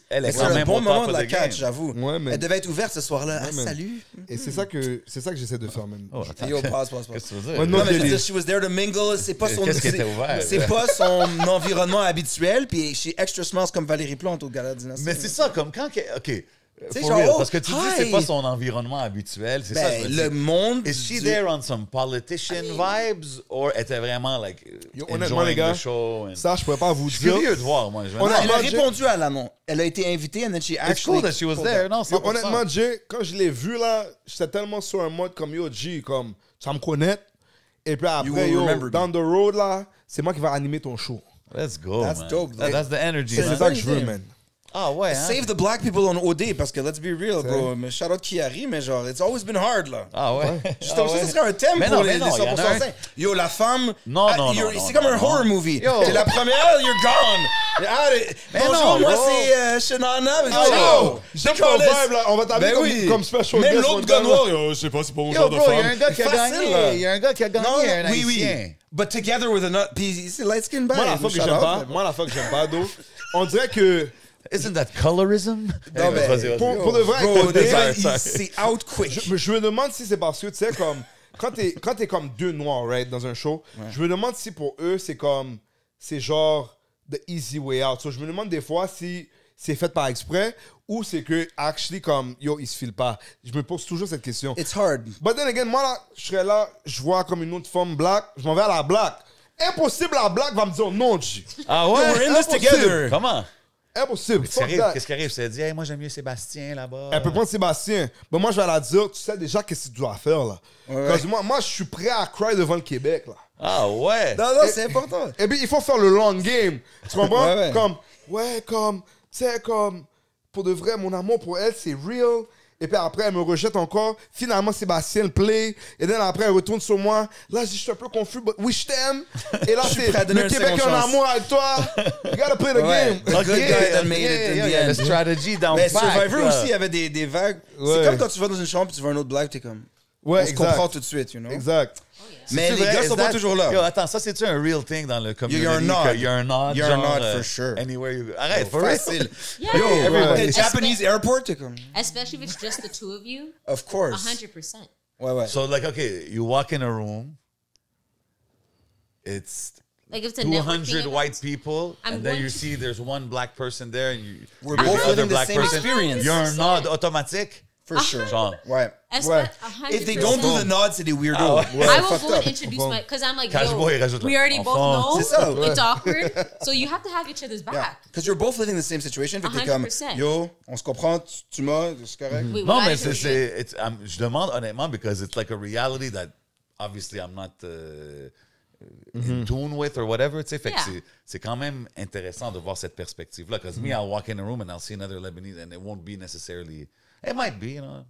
D: Elle est
E: C'est
D: quand
E: un
D: même
E: bon
D: au
E: moment
D: top
E: de
D: of
E: la
D: the game.
E: catch, j'avoue.
F: Ouais, mais-
E: Elle devait être ouverte ce soir-là. Ah,
F: Ouais, man.
E: salut.
F: Et c'est ça que j'essaie de faire, man.
D: Oh, attends.
E: Yo, passe.
D: Qu'est-ce que tu veux dire?
F: Ouais,
E: Non, mais je veux
F: Kelly.
E: dire, she was there to mingle. C'est pas son.
D: Qu'est-ce qui était ouvert?
E: C'est pas son environnement habituel. Puis she extra smells comme Valérie Plante au Gala Dynasty.
D: Mais c'est ça, comme quand... OK.
E: sais,
D: For
E: genre,
D: real,
E: oh,
D: parce que tu dis que
E: hi.
D: c'est pas son environnement habituel, c'est ça.
E: Ben,
D: je me
E: le
D: dis.
E: monde.
D: Is she
E: du-
D: there on some politician vibes or était vraiment like
F: Yo, honnêtement,
D: enjoying
F: les gars,
D: the show? And...
F: Ça, je pourrais pas vous
D: Je suis
F: dire.
D: curieux de voir, moi. Je me
F: On
D: demande.
E: Elle a
F: Jay-
E: répondu à l'annonce. Elle a été invitée and then she
D: It's
E: actually.
D: cool that she was
E: pulled
D: there.
E: up.
D: Non,
F: Yo,
D: 100%.
F: honnêtement, Jay, quand je l'ai vu là, j'étais tellement sur un mode comme yo, G, comme tu vas me connaître. Et puis
E: You
F: après,
E: will
F: yo,
E: remember me.
F: down the road là, c'est moi qui va animer ton show.
D: Let's go,
E: That's
D: man.
E: dope, though.
D: That's the energy,
F: C'est
D: man.
F: ça que je veux, man.
D: Ah ouais, hein?
E: Save the black people on OD parce que let's be real, bro. Mais shout out Kiari, mais genre, it's always been hard là.
D: Ah ouais.
E: Justement,
D: Ah ouais.
E: ça serait un thème
D: Mais
E: pour
D: non,
E: les
D: mais non, il y en a
E: 100%
D: un-
E: sains. Yo, la femme.
D: Non,
E: ah,
D: non,
E: you're-
D: non,
E: c'est
D: non,
E: comme un
D: non.
E: horror movie.
D: Yo.
E: C'est la première, you're gone.
D: Mais
E: Bonjour,
D: non,
E: moi
D: bro.
E: c'est Shanana. mais
F: Yo, j'aime ton
E: Callis.
F: vibe là, on va t'amener
E: Ben
F: comme,
E: oui.
F: comme special
E: Même
F: guest
E: l'autre
F: one
E: gars
F: time,
E: noir,
F: là.
E: yo, je sais pas, c'est pas mon
D: Yo,
E: genre de
D: bro, il y a
E: femme.
D: un gars qui a
E: Facile,
D: gagné.
E: là.
D: Il y a un gars qui a gagné,
E: Non,
D: un
E: oui, oui.
D: haïtien.
E: But together with another. Puis c'est light skin
F: Moi, la fois que j'aime pas, on dirait que
D: Isn't that colorism?
E: Non, mais
D: Vas-y, vas-y.
F: pour de vrai,
E: Bro,
F: écoutez,
E: c'est out quick.
F: je me demande si c'est parce que, tu sais, comme, quand t'es comme deux noirs, right, dans un show, je me demande si pour eux, c'est genre the easy way out. So, je me demande des fois si c'est fait par exprès ou c'est que, actually, comme, yo, ils se filent pas. Je me pose toujours cette question.
E: It's hard.
F: But then again, moi, là, je serais là, je vois comme une autre femme black, je m'en vais à la black. Impossible, la black va me dire non, G.
D: Ah ouais?
E: We're in this together.
D: Comment?
F: Impossible. Fuck that.
D: Qu'est-ce qui arrive? Tu t'es dit, hey, moi j'aime mieux Sébastien là-bas.
F: Elle peut prendre Sébastien. Mais moi, je vais la dire, tu sais déjà qu'est-ce que tu dois faire, là. Parce que moi, je suis prêt à cry devant le Québec, là.
D: Ah ouais?
E: Non, non, c'est important.
F: Et puis, il faut faire le long game. Tu comprends?
E: Ouais, ouais.
F: Comme, tu sais, comme, pour de vrai, mon amour pour elle, c'est real. Et puis après, elle me rejette encore. Finalement, Sébastien le play. Et then après, elle retourne sur moi. Là, je suis un peu confus, but oui, je t'aime. Et là, c'est
E: prêt à donner
F: le
E: une
F: Québec
E: seconde
F: a un
E: chance.
F: amour avec toi. You gotta play the
E: Ouais.
F: game.
E: The good guy that made it in
D: Il
E: the
D: y a
E: end.
D: le strategy down
E: Mais
D: back.
E: Survivor
D: là.
E: aussi, il y avait des vagues.
F: Ouais.
E: C'est comme quand tu vas dans une chambre et tu vois un autre blague, t'es comme.
F: Ouais,
E: on se comprend tout de suite, you know.
F: Exact.
E: Mais
D: C'est-tu
E: les
D: vrai?
E: gars
D: Is
E: sont pas
D: that-
E: toujours là.
D: Yo, attends, ça c'est-tu un real thing dans le community?
E: y a un nod.
D: Il y a un nod.
E: Il y a un
D: genre,
E: nod, for sure.
D: Anywhere you go. Arrête, for real.
E: Facile.
B: Yeah.
E: Yo,
F: everybody-
E: Japanese airport, t'es comme.
B: Especially if it's just the two of you.
E: Of course.
B: 100%.
E: Ouais, ouais.
D: So like, okay, you walk in a room, it's
B: Like if it's a
D: 200
B: networking
D: white
B: event,
D: people,
B: I'm
D: and then
B: going
D: you
B: to-
D: see there's one black person there, and
E: We're
D: you're
E: both
D: the other
E: living the
D: black
E: same
D: person.
E: experience.
D: You're a nod automatique.
E: For sure.
D: Genre,
E: Ouais.
F: Ouais.
B: 100%.
E: If they don't do the nod, c'est des weirdos.
B: I will
E: fucked
B: go
E: up.
B: and introduce my, because I'm like,
D: Cash
B: yo,
D: boy, rajoute
B: we
D: là.
B: already both
D: Enfant.
B: know
E: C'est ça.
B: it's awkward, so you have to have each other's
E: Yeah.
B: back.
E: Because you're both living in the same situation. Fait que t'es comme,
B: 100%.
E: yo, on se comprend, tu m'as, c'est correct.
B: We
D: non,
B: gotta
D: mais
B: do it.
D: je demande honnêtement because it's like a reality that obviously I'm not in tune with or whatever, tu sais. Fait que
B: Yeah.
D: c'est quand même intéressant de voir cette perspective-là. Because me, I'll walk in a room and I'll see another Lebanese and it won't be necessarily, it might be, you know.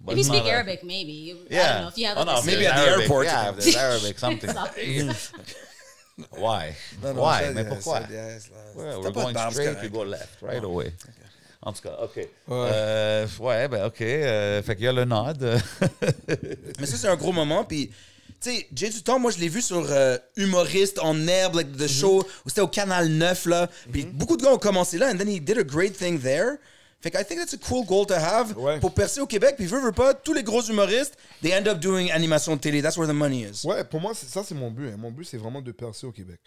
D: But
B: If you
D: it's
B: speak
D: not a-
B: Arabic, maybe. I
D: Yeah.
B: don't know. If you have
D: Oh,
B: like
D: no,
B: a
D: if
E: Maybe
D: there's
E: at the
D: Arabic,
E: airport.
D: Yeah, if there's Arabic, something.
B: Sorry.
D: Why?
E: Non, non,
D: Why?
E: ça,
D: Mais pourquoi?
E: ça, yes, là.
D: Ouais,
E: T'as
D: we're
E: pas de
D: going
E: barbe, c'est
D: straight,
E: correct.
D: you go left, right away. En tout cas, OK.
F: Ouais.
D: Ouais, ben OK. Fait qu'il y a le nod.
E: Mais ça, c'est un gros moment. Puis, tu sais, Jay du temps, moi, je l'ai vu sur Humoriste en herbe, like the show, où c'était au Canal 9, là. Puis beaucoup de gars ont commencé là, and then he did a great thing there. Fait que I think that's a cool goal to have
F: Ouais.
E: pour percer au Québec. Puis veux pas, tous les gros humoristes, they end up doing animation de télé. That's where the money is.
F: Ouais, pour moi, ça, c'est mon but. Hein. Mon but, c'est vraiment de percer au Québec.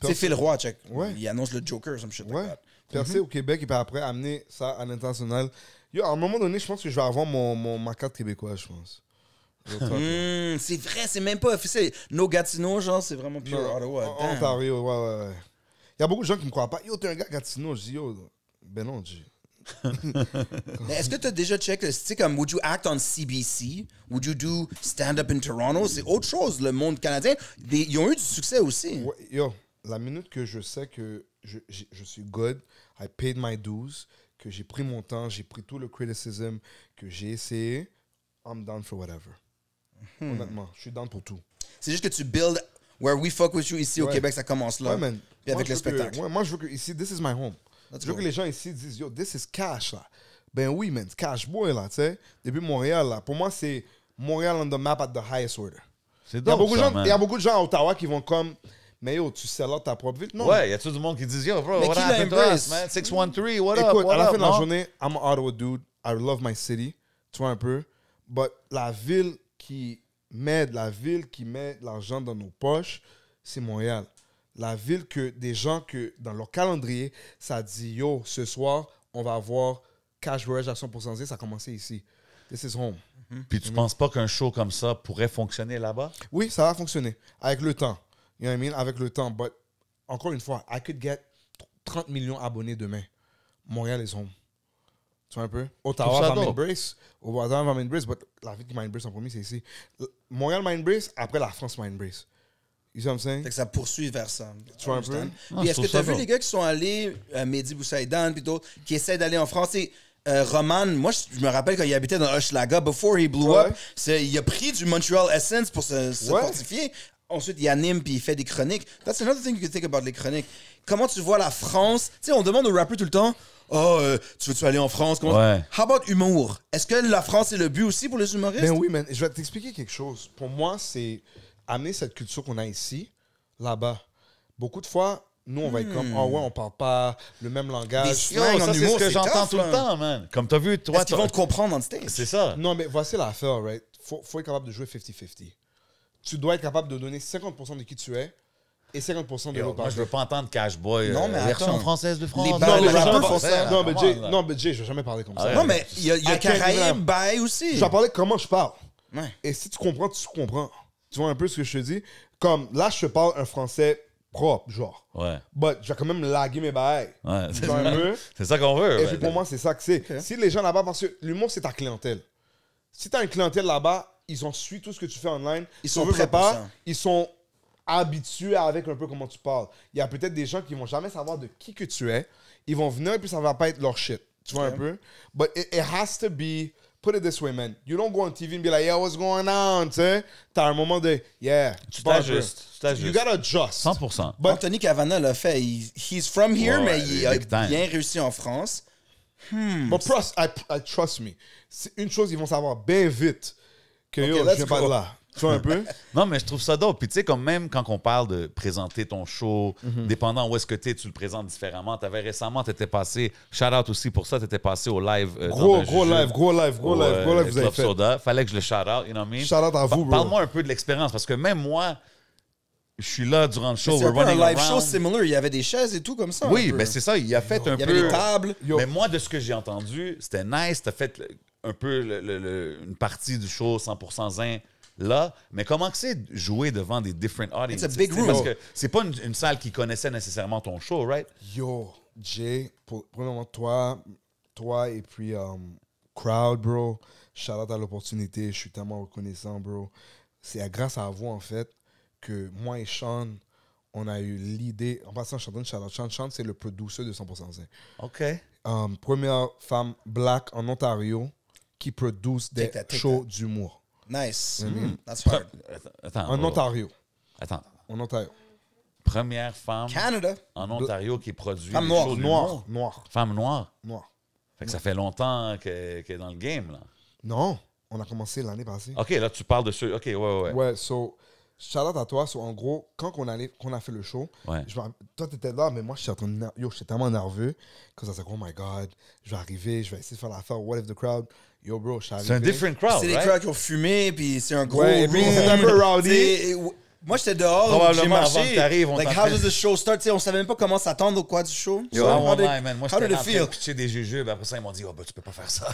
E: C'est Phil Roy, check.
F: Ouais.
E: Il annonce le Joker, some shit
F: Ouais.
E: like that.
F: Percer au Québec et puis après amener ça à l'international. Yo, à un moment donné, je pense que je vais avoir ma carte québécoise, je pense.
E: C'est vrai, c'est même pas officiel. No Gatineau, genre, c'est vraiment pure
F: Non,
E: Ottawa. Damn.
F: Ontario, ouais. Il y a beaucoup de gens qui me croient pas. Yo, t'es un gars Gatineau. Je dis, yo, ben non,
E: Mais est-ce que tu as déjà check le style comme would you act on CBC? Would you do stand-up in Toronto? C'est autre chose, le monde canadien. Ils ont eu du succès aussi.
F: Ouais, yo, la minute que je sais que je suis good, I paid my dues, que j'ai pris mon temps, j'ai pris tout le criticism, que j'ai essayé, I'm down for whatever. Honnêtement, je suis down pour tout.
E: C'est juste que tu build where we fuck with you ici au
F: Ouais.
E: Québec, ça commence là.
F: Ouais, man.
E: Puis avec
F: Moi,
E: le
F: je veux que-
E: spectacle.
F: ouais, moi, je veux que ici, this is my home.
E: Let's
F: Je veux
E: go.
F: que les gens ici disent, yo, this is cash, là. Ben oui, man, c'est cash boy, là, tu sais. Depuis Montréal, là. Pour moi, c'est Montréal on the map at the highest order.
D: C'est
F: Il y a
D: dope,
F: beaucoup de
D: ça,
F: gens,
D: man.
F: il y a beaucoup de gens à Ottawa qui vont comme, mais yo, tu sell out ta propre ville. Non.
D: Ouais, y a tout le monde qui dit, yo, bro,
E: Mais
D: what
E: qui
D: happened to
E: l'embrace?
D: us, man? 613, what up,
F: Écoute,
D: what
F: à la
D: up,
F: fin de la
D: non?
F: journée, I'm an Ottawa dude. I love my city. Tu vois un peu. But la ville qui m'aide, la ville qui met de l'argent dans nos poches, c'est Montréal. La ville que des gens que dans leur calendrier, ça dit yo, ce soir, on va avoir Cash Voyage à 100%, ça a commencé ici. This is home.
D: Puis tu penses pas qu'un show comme ça pourrait fonctionner là-bas?
F: Oui, ça va fonctionner avec le temps. You know what I mean? Avec le temps. But encore une fois, I could get 30 millions d'abonnés demain. Montréal is home. Tu vois un peu? Ottawa
D: Trouve ça
F: va
D: dope.
F: m'embrace. Ottawa va m'embrace, but la ville qui m'embrace en premier, c'est ici. Montréal m'embrace, après la France m'embrace. You see what I'm saying?
E: Fait que ça poursuit vers ça.
F: Tu vois un peu?
E: Understand?
D: Ah,
E: Puis
D: je
E: est-ce que
D: trouve
E: tu as
D: ça
E: vu
D: dope.
E: les gars qui sont allés, Mehdi Boussaïdan, puis d'autres, qui essaient d'aller en France? Et, Roman, moi, je me rappelle quand il habitait dans Hochelaga, before he blew
F: Ouais.
E: up, il a pris du Montreal Essence pour se
F: Ouais.
E: fortifier. Ensuite, il anime puis il fait des chroniques. That's another thing you can think about les chroniques. Comment tu vois la France? Tu sais, on demande aux rappers tout le temps, oh, tu veux-tu aller en France? Comment...
D: Ouais.
E: How about humour? Est-ce que la France est le but aussi pour les humoristes?
F: Ben oui, man. Je vais t'expliquer quelque chose. Pour moi, c'est amener cette culture qu'on a ici, là-bas. Beaucoup de fois, nous, on va être comme, oh ouais, on parle pas le même langage.
E: Des
D: Yo,
E: slang en
D: ça, c'est
E: humour,
D: ce que
E: c'est
D: j'entends
E: tough,
D: tout
E: là.
D: le temps, man. Comme t'as vu, toi,
E: Est-ce qu'ils vont te comprendre on stage?
D: c'est ça.
F: Non, mais voici l'affaire, right? Faut être capable de jouer 50-50. Tu dois être capable de donner 50% de qui tu es et 50% de
D: Yo,
F: l'autre
D: moi, je
F: partie.
D: veux pas entendre Cashboy.
E: Non, mais
D: version
E: attends.
D: française de France.
E: Les
F: Non,
E: balles,
F: mais
E: les
F: je vais
E: rappeurs
F: jamais
E: font
F: parler-
E: ça.
F: Non, mais
D: Come
F: Jay,
D: on, là.
F: non, mais Jay, je vais jamais parler comme ça.
D: Ouais.
E: Non, mais il y a
F: I can't
E: Caraïbes,
F: even-
E: Bail aussi.
F: Je vais parler comment je parle.
E: Ouais.
F: Et si tu comprends, tu comprends. Tu vois un peu ce que je te dis? Comme là, je te parle un français propre, genre.
D: Ouais,
F: But je vais quand même laguer mes bails.
D: ouais.
F: Tu vois un peu?
D: C'est ça qu'on veut.
F: Et
D: ouais.
F: puis pour moi, c'est ça que c'est. Si les gens là-bas, parce que l'humour, c'est ta clientèle. Si tu as une clientèle là-bas, ils ont suivi tout ce que tu fais online.
E: Ils
F: Tu
E: sont
F: veux,
E: prêts
F: veux
E: pour
F: pas,
E: ça.
F: ils sont habitués avec un peu comment tu parles. Il y a peut-être des gens qui vont jamais savoir de qui que tu es. Ils vont venir et puis ça va pas être leur shit. Tu vois un peu? But it has to be, put it this way, man. You don't go on TV and be like, yeah, what's going on? Tu sais? T'as un moment de, yeah.
D: Tu
F: parles un peu.
D: t'ajustes, tu t'ajustes.
F: You gotta adjust.
D: 100%.
F: But-
E: Anthony Cavana l'a fait. He's from here,
D: Ouais,
E: mais
D: ouais,
E: il a
D: big time.
E: bien réussi en France.
F: But trust me. C'est une chose, ils vont savoir bien vite que yo, je
E: let's
F: viens pas
E: go.
F: de là. Tu vois un peu?
D: Non, mais je trouve ça dope. Puis tu sais, comme même quand on parle de présenter ton show,
F: Mhm.
D: dépendant où est-ce que tu es, tu le présentes différemment. T'avais récemment, tu étais passé, shout-out aussi pour ça, tu étais passé au live.
F: Gros
D: dans un
F: live,
D: jujube
F: gros live,
D: au,
F: vous avez
D: Club
F: fait.
D: Soda. Fallait que je le shout-out, you know what I mean?
F: Shout out à vous, bro.
D: Parle-moi un peu de l'expérience, parce que même moi, je suis là durant le show,
E: C'est un
D: we're
E: peu un
D: running
E: live
D: around.
E: show similar. Il y avait des chaises et tout comme ça.
D: Oui,
E: un peu.
D: ben c'est ça, il a fait un
E: Il y
D: peu...
E: avait des tables.
F: Yo.
D: Mais moi, de ce que j'ai entendu, c'était nice. T'as fait un peu une partie du show 100% zen là. Mais comment que c'est de jouer devant des different audiences?
E: It's a big
D: Tu sais,
E: room.
D: Parce que c'est pas une salle qui connaissait nécessairement ton show, right?
F: Yo, Jay, premièrement, toi et puis Crowd, bro. Shout out à l'opportunité. Je suis tellement reconnaissant, bro. C'est grâce à vous, en fait, que moi et Sean, on a eu l'idée. En passant, je suis en train de shout out Sean. Sean, c'est le producer de 100% Zen.
D: OK.
F: Première femme black en Ontario qui produce des
E: Take
F: shows d'humour.
E: Nice. That's hard.
D: Attends.
F: En Ontario.
D: Attends.
F: En Ontario.
D: Première femme
E: Canada.
D: en Ontario qui produit
E: Femme
D: des
E: noire.
D: shows d'humour.
F: Noir. Noir.
D: Femme noire.
F: Noir.
D: Fait que ça fait longtemps qu'elle est dans le game, là.
F: Non, on a commencé l'année passée.
D: OK, là, tu parles de ceux... OK, ouais.
F: Ouais, so, shout-out à toi. So, en gros, quand qu'on a fait le show,
D: Ouais.
F: toi, t'étais là, mais moi, j'étais tellement nerveux. Parce que I was like, oh my God, je vais arriver, je vais essayer de faire l'affaire. What if the crowd? Yo, bro, je suis arrivé.
D: C'est un different crowd,
E: C'est des
D: right?
E: crowds qui ont fumé, puis c'est un gros
F: Ouais, et puis
E: room.
F: c'est un peu rowdy.
E: C'est- Moi, j'étais dehors, j'ai
D: Probablement, avant
E: marché.
D: que t'arrives, on
E: Like,
D: t'en
E: how
D: fait-
E: does the show start? T'sais, on savait même pas comment s'attendre au quoi du show.
D: Yo,
E: So,
D: I
E: how
D: won't
E: did-
D: lie, man. Moi,
E: how did
D: j'étais
E: it
D: en train
E: feel?
D: de pitcher des jujubes. Après ça, ils m'ont dit, oh, ben, tu peux pas faire ça.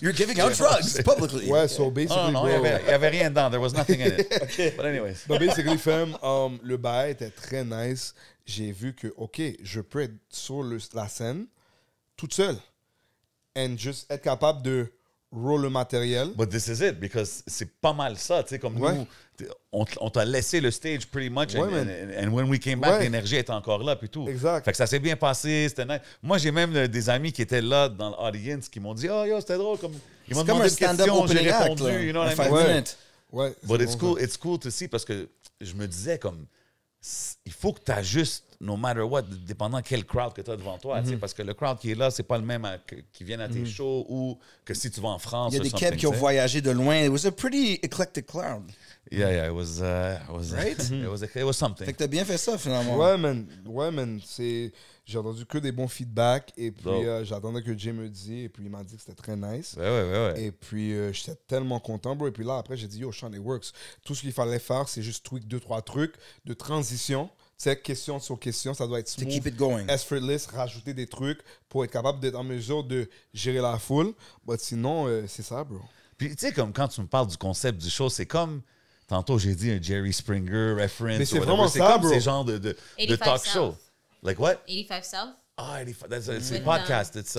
E: You're giving out drugs publicly.
F: Ouais, so basically,
D: Non, il
F: bro.
D: y avait rien dedans. There was nothing in it. But anyways.
F: But basically, fam, le bail était très nice. J'ai vu que, OK, je peux être sur la scène toute seule. And juste être capable de roll le matériel.
D: But this is it, because c'est pas mal ça, tu sais, comme
F: Ouais.
D: nous, on t'a laissé le stage pretty much,
F: Ouais,
D: and,
F: man.
D: and when we came back,
F: Ouais.
D: l'énergie était encore là, puis tout.
F: Exact.
D: Fait que ça s'est bien passé, c'était nice. Moi, j'ai même des amis qui étaient là dans l'audience qui m'ont dit, oh yo, c'était drôle, comme ils m'ont
E: C'est comme
D: demandé
E: un
D: une
E: stand-up
D: question, j'ai
E: opening act,
D: répondu,
E: là.
D: you know
E: Un
D: what I
E: 5
D: mean?
F: Ouais.
E: minutes.
F: Ouais.
D: But
F: c'est bon, ça.
D: it's cool to see, parce que je me disais comme, il faut que tu ajustes, no matter what, dépendant quel crowd que tu as devant toi, tu
E: Mm-hmm.
D: sais, parce que le crowd qui est là, c'est pas le même qui vient à tes shows ou que si tu vas en France.
E: Il y a
D: or
E: des
D: something,
E: Kebs qui ont
D: tu sais.
E: voyagé de loin. It was a pretty eclectic crowd.
D: Yeah, it was
E: Right?
D: it was something.
E: Fait que t'as bien fait ça, finalement.
F: Ouais, man. J'ai entendu que des bons feedbacks. Et puis,
D: Dope.
F: j'attendais que Jay me dise. Et puis, il m'a dit que c'était très nice.
D: Ouais.
F: Et puis, j'étais tellement content, bro. Et puis là, après, j'ai dit, yo, Sean, it works. Tout ce qu'il fallait faire, c'est juste tweak 2-3 trucs de transition. Tu sais, question sur question, ça doit être
E: To
F: smooth.
E: keep it going.
F: Effortless, rajouter des trucs pour être capable d'être en mesure de gérer la foule. Mais sinon, c'est ça, bro.
D: Puis tu sais, comme quand tu me parles du concept du show, c'est comme tantôt j'ai dit un Jerry Springer reference.
F: Mais c'est
D: ou whatever.
F: vraiment
D: c'est
F: ça,
D: comme
F: bro.
D: ces genres de
B: 85
D: talk
B: South.
D: show. Like what?
B: 85 South?
D: Ah, c'est
B: With,
D: a podcast. It's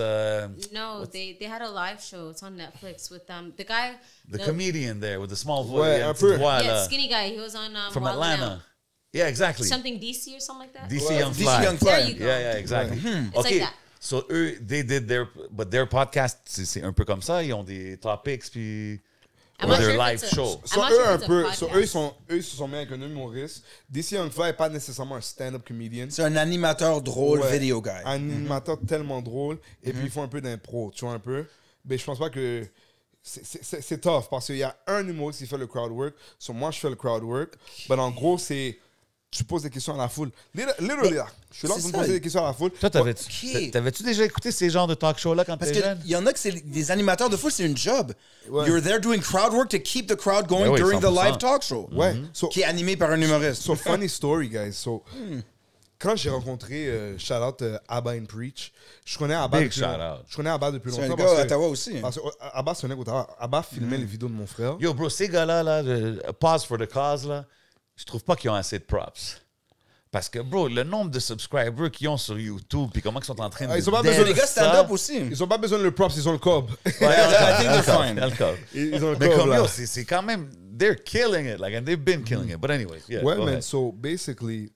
B: No, they had a live show. It's on Netflix with the guy.
D: the comedian there with the small voice.
F: Ouais,
D: il y a une
F: un
D: petite
F: peu.
D: voix,
B: Yeah,
D: là.
B: skinny guy. He was on
D: From
B: Wild 'N Out.
D: Atlanta. Yeah, exactly.
B: Something DC or something like that.
D: DC Young
E: DC
D: Fly.
E: Young Fly.
B: There you go.
D: Yeah, exactly.
B: It's
D: OK.
B: like that.
D: So, eux, they did their podcast, c'est un peu comme ça. Ils ont des topics, puis
B: I'm
D: or
B: not
D: their
B: sure if
D: live
B: it's a-
D: show.
F: So,
B: not
F: eux,
B: sure if
F: un
B: it's a
F: peu.
B: podcast.
F: So, eux, ils se sont mis avec un humoriste. DC Young Fly n'est pas nécessairement un stand-up comedian.
E: C'est un animateur drôle,
F: Ouais.
E: video guy.
F: Un animateur tellement drôle. Et puis, ils font un peu d'impro, tu vois, un peu. Mais je pense pas que... C'est tough, parce qu'il y a un humoriste qui fait le crowd work. So, moi, je fais le crowd work. Mais en gros, c'est... Tu poses des questions à la foule. Literally, là. Je suis là
E: c'est
F: pour me
E: ça.
F: poser des questions à la foule.
D: Toi,
E: Ok.
D: t'avais-tu déjà écouté ces genres de talk shows-là quand
E: Parce
D: t'étais jeune?
E: qu'il y en a que c'est des animateurs de foule, c'est une job.
F: Ouais.
E: You're there doing crowd work to keep the crowd going
D: Ben oui,
E: during the
D: 100%.
E: live talk show.
F: Ouais. So,
E: Qui est animé par un humoriste.
F: So, funny story, guys. So, quand j'ai rencontré, shout out Abba and Preach, je connais Abba
D: Big
F: depuis
D: shout
F: longtemps.
D: out.
F: Je connais Abba depuis
E: C'est un
F: longtemps.
E: gars à
F: parce que-
E: Ottawa aussi.
F: Parce que Abba, c'est un gars d'Ottawa. Abba filmait les vidéos de mon frère.
D: Yo, bro, ces gars-là, là, pause for the cause, là, je trouve pas qu'ils ont assez de props. Parce que, bro, le nombre de subscribers qu'ils ont sur YouTube, puis comment ils sont en train de...
F: Ils ont pas
D: dead
F: besoin de
E: Les gars
D: ça.
E: stand-up aussi.
F: Ils ont pas besoin de le props, ils ont le cob.
E: I think they're fine.
D: D'accord.
F: Ils ont le
D: Mais
F: cob,
D: comme
F: là.
D: yo, c'est quand même... They're killing it, like, and they've been killing it. But anyways, yeah,
F: Ouais,
D: go
F: man.
D: ahead.
F: So, basically,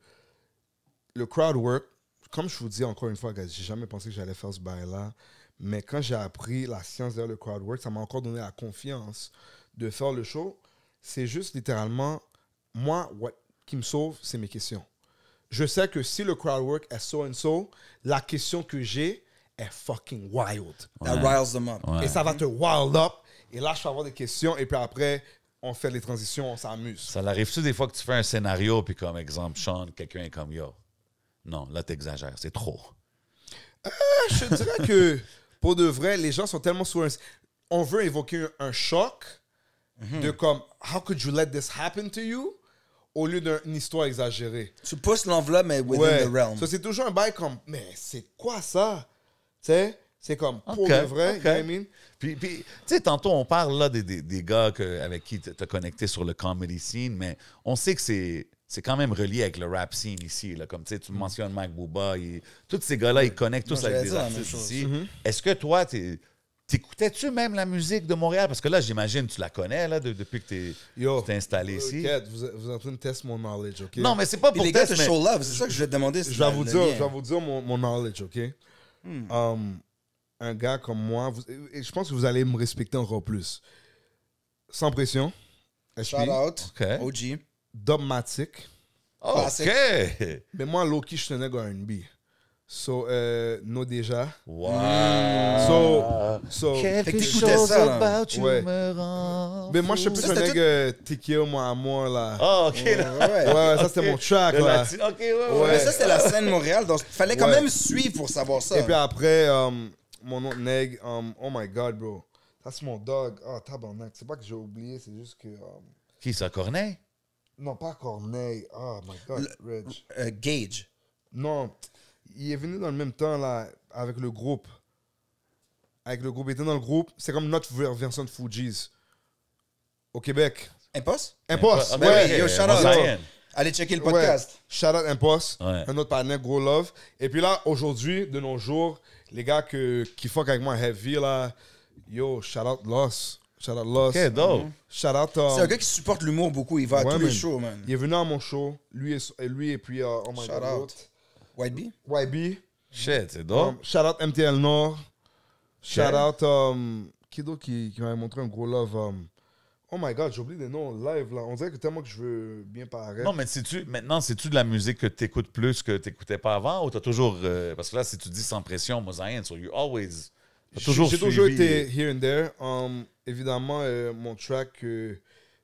F: le crowd work, comme je vous dis encore une fois, guys, j'ai jamais pensé que j'allais faire ce bail-là. Mais quand j'ai appris la science derrière le crowd work, ça m'a encore donné la confiance de faire le show. C'est juste littéralement, moi, what qui me sauve, c'est mes questions. Je sais que si le crowd work est so and so, la question que j'ai est fucking wild.
E: That riles them up.
F: Et ça va te wild up. Et là, je vais avoir des questions. Et puis après, on fait les transitions, on s'amuse.
D: Ça l'arrive-tu des fois que tu fais un scénario, puis comme exemple, Sean, quelqu'un est comme yo. Non, là, t'exagères, c'est trop.
F: Je te dirais que, pour de vrai, les gens sont tellement sur un... On veut évoquer un choc de comme, how could you let this happen to you? Au lieu d'une histoire exagérée.
E: Tu pousses l'enveloppe, mais within the realm.
F: So, c'est toujours un bail comme, mais c'est quoi ça? Tu sais, c'est comme, pour
D: Ok,
F: de vrai,
D: ok.
F: you know what I mean?
D: Puis tu sais, tantôt, on parle là des gars avec qui t'as connecté sur le comedy scene, mais on sait que c'est quand même relié avec le rap scene ici. Là, comme tu sais, tu mentionnes Mac Booba, tous ces gars-là, ils connectent tous
E: Moi,
D: avec
E: j'allais
D: des
E: dire la même
D: artistes
E: chose.
D: ici. Est-ce que toi, t'écoutais-tu même la musique de Montréal? Parce que là, j'imagine, tu la connais là, depuis que tu t'es installé ici.
F: Ked, vous êtes en train de tester mon knowledge, OK?
D: Non, mais c'est pas
E: Puis
D: pour
E: les gars
D: test,
E: te
D: mais...
E: show love, c'est ça que je vais te demander.
F: Je vais vous dire mon knowledge, OK? Un gars comme moi, et je pense que vous allez me respecter encore plus. Sans pression. SP,
E: Shout out,
D: OK.
E: OG.
F: Dogmatic.
D: OK!
F: Mais moi, low-key, je suis un nègre R&B. So, No Déjà.
D: Wow!
F: So, So,
E: Fait que t'écoutais ça, là.
D: about you
F: Ouais.
D: me rend
F: mais moi, je suis plus
E: Ça,
F: un
E: c'était
F: nègre Tikio, moi à moi, là.
D: Ah, OK.
E: Ouais,
D: là.
E: ouais.
F: Ouais, ça, c'était mon track,
D: Le
F: là.
D: latino. OK, ouais.
F: Ouais.
E: Mais ça, c'est la scène Montréal. Donc, fallait quand
F: Ouais.
E: même suivre pour savoir ça.
F: Et puis après, mon autre nègre, oh my God, bro. Ça, c'est mon dog. Oh, tabarnak. C'est pas que j'ai oublié, c'est juste que...
D: Qui, ça, Corneille?
F: non, pas Corneille. Oh my God, Reg.
E: Gage.
F: Non, il est venu dans le même temps, là, avec le groupe. Il était dans le groupe. C'est comme notre version de Fugees. Au Québec.
E: Impost?
F: Impost,
D: Ben
F: ouais.
E: oui, yo, shout out.
F: Ouais.
E: Allez checker le podcast.
F: Ouais. Shout out Impost,
D: Ouais.
F: un autre partenaire, Gros Love. Et puis là, aujourd'hui, de nos jours, les gars qui fuck avec moi heavy, là, yo, shout out Loss. Shout out Loss.
D: OK, dope.
F: Shout out...
E: C'est un gars qui supporte l'humour beaucoup. Il va à
F: ouais,
E: tous les
F: man.
E: shows, man.
F: Il est venu à mon show, lui et puis, oh my
E: Shout
F: God,
E: out.
F: l'autre.
E: White Bee?
F: YB.
D: Shit, c'est dope.
F: Shout out MTL Nord. Shout out... qui d'autre qui m'avait montré un gros love? Oh my God, j'oublie des noms live, là. On dirait que tellement que je veux bien paraître.
D: Non, mais maintenant, c'est-tu de la musique que tu écoutes plus que tu n'écoutais pas avant ou tu as toujours. Parce que là, si tu dis sans pression, Mosaïen, so you always. T'as toujours
F: J'ai toujours
D: suivi.
F: été here and there. Évidemment, mon track que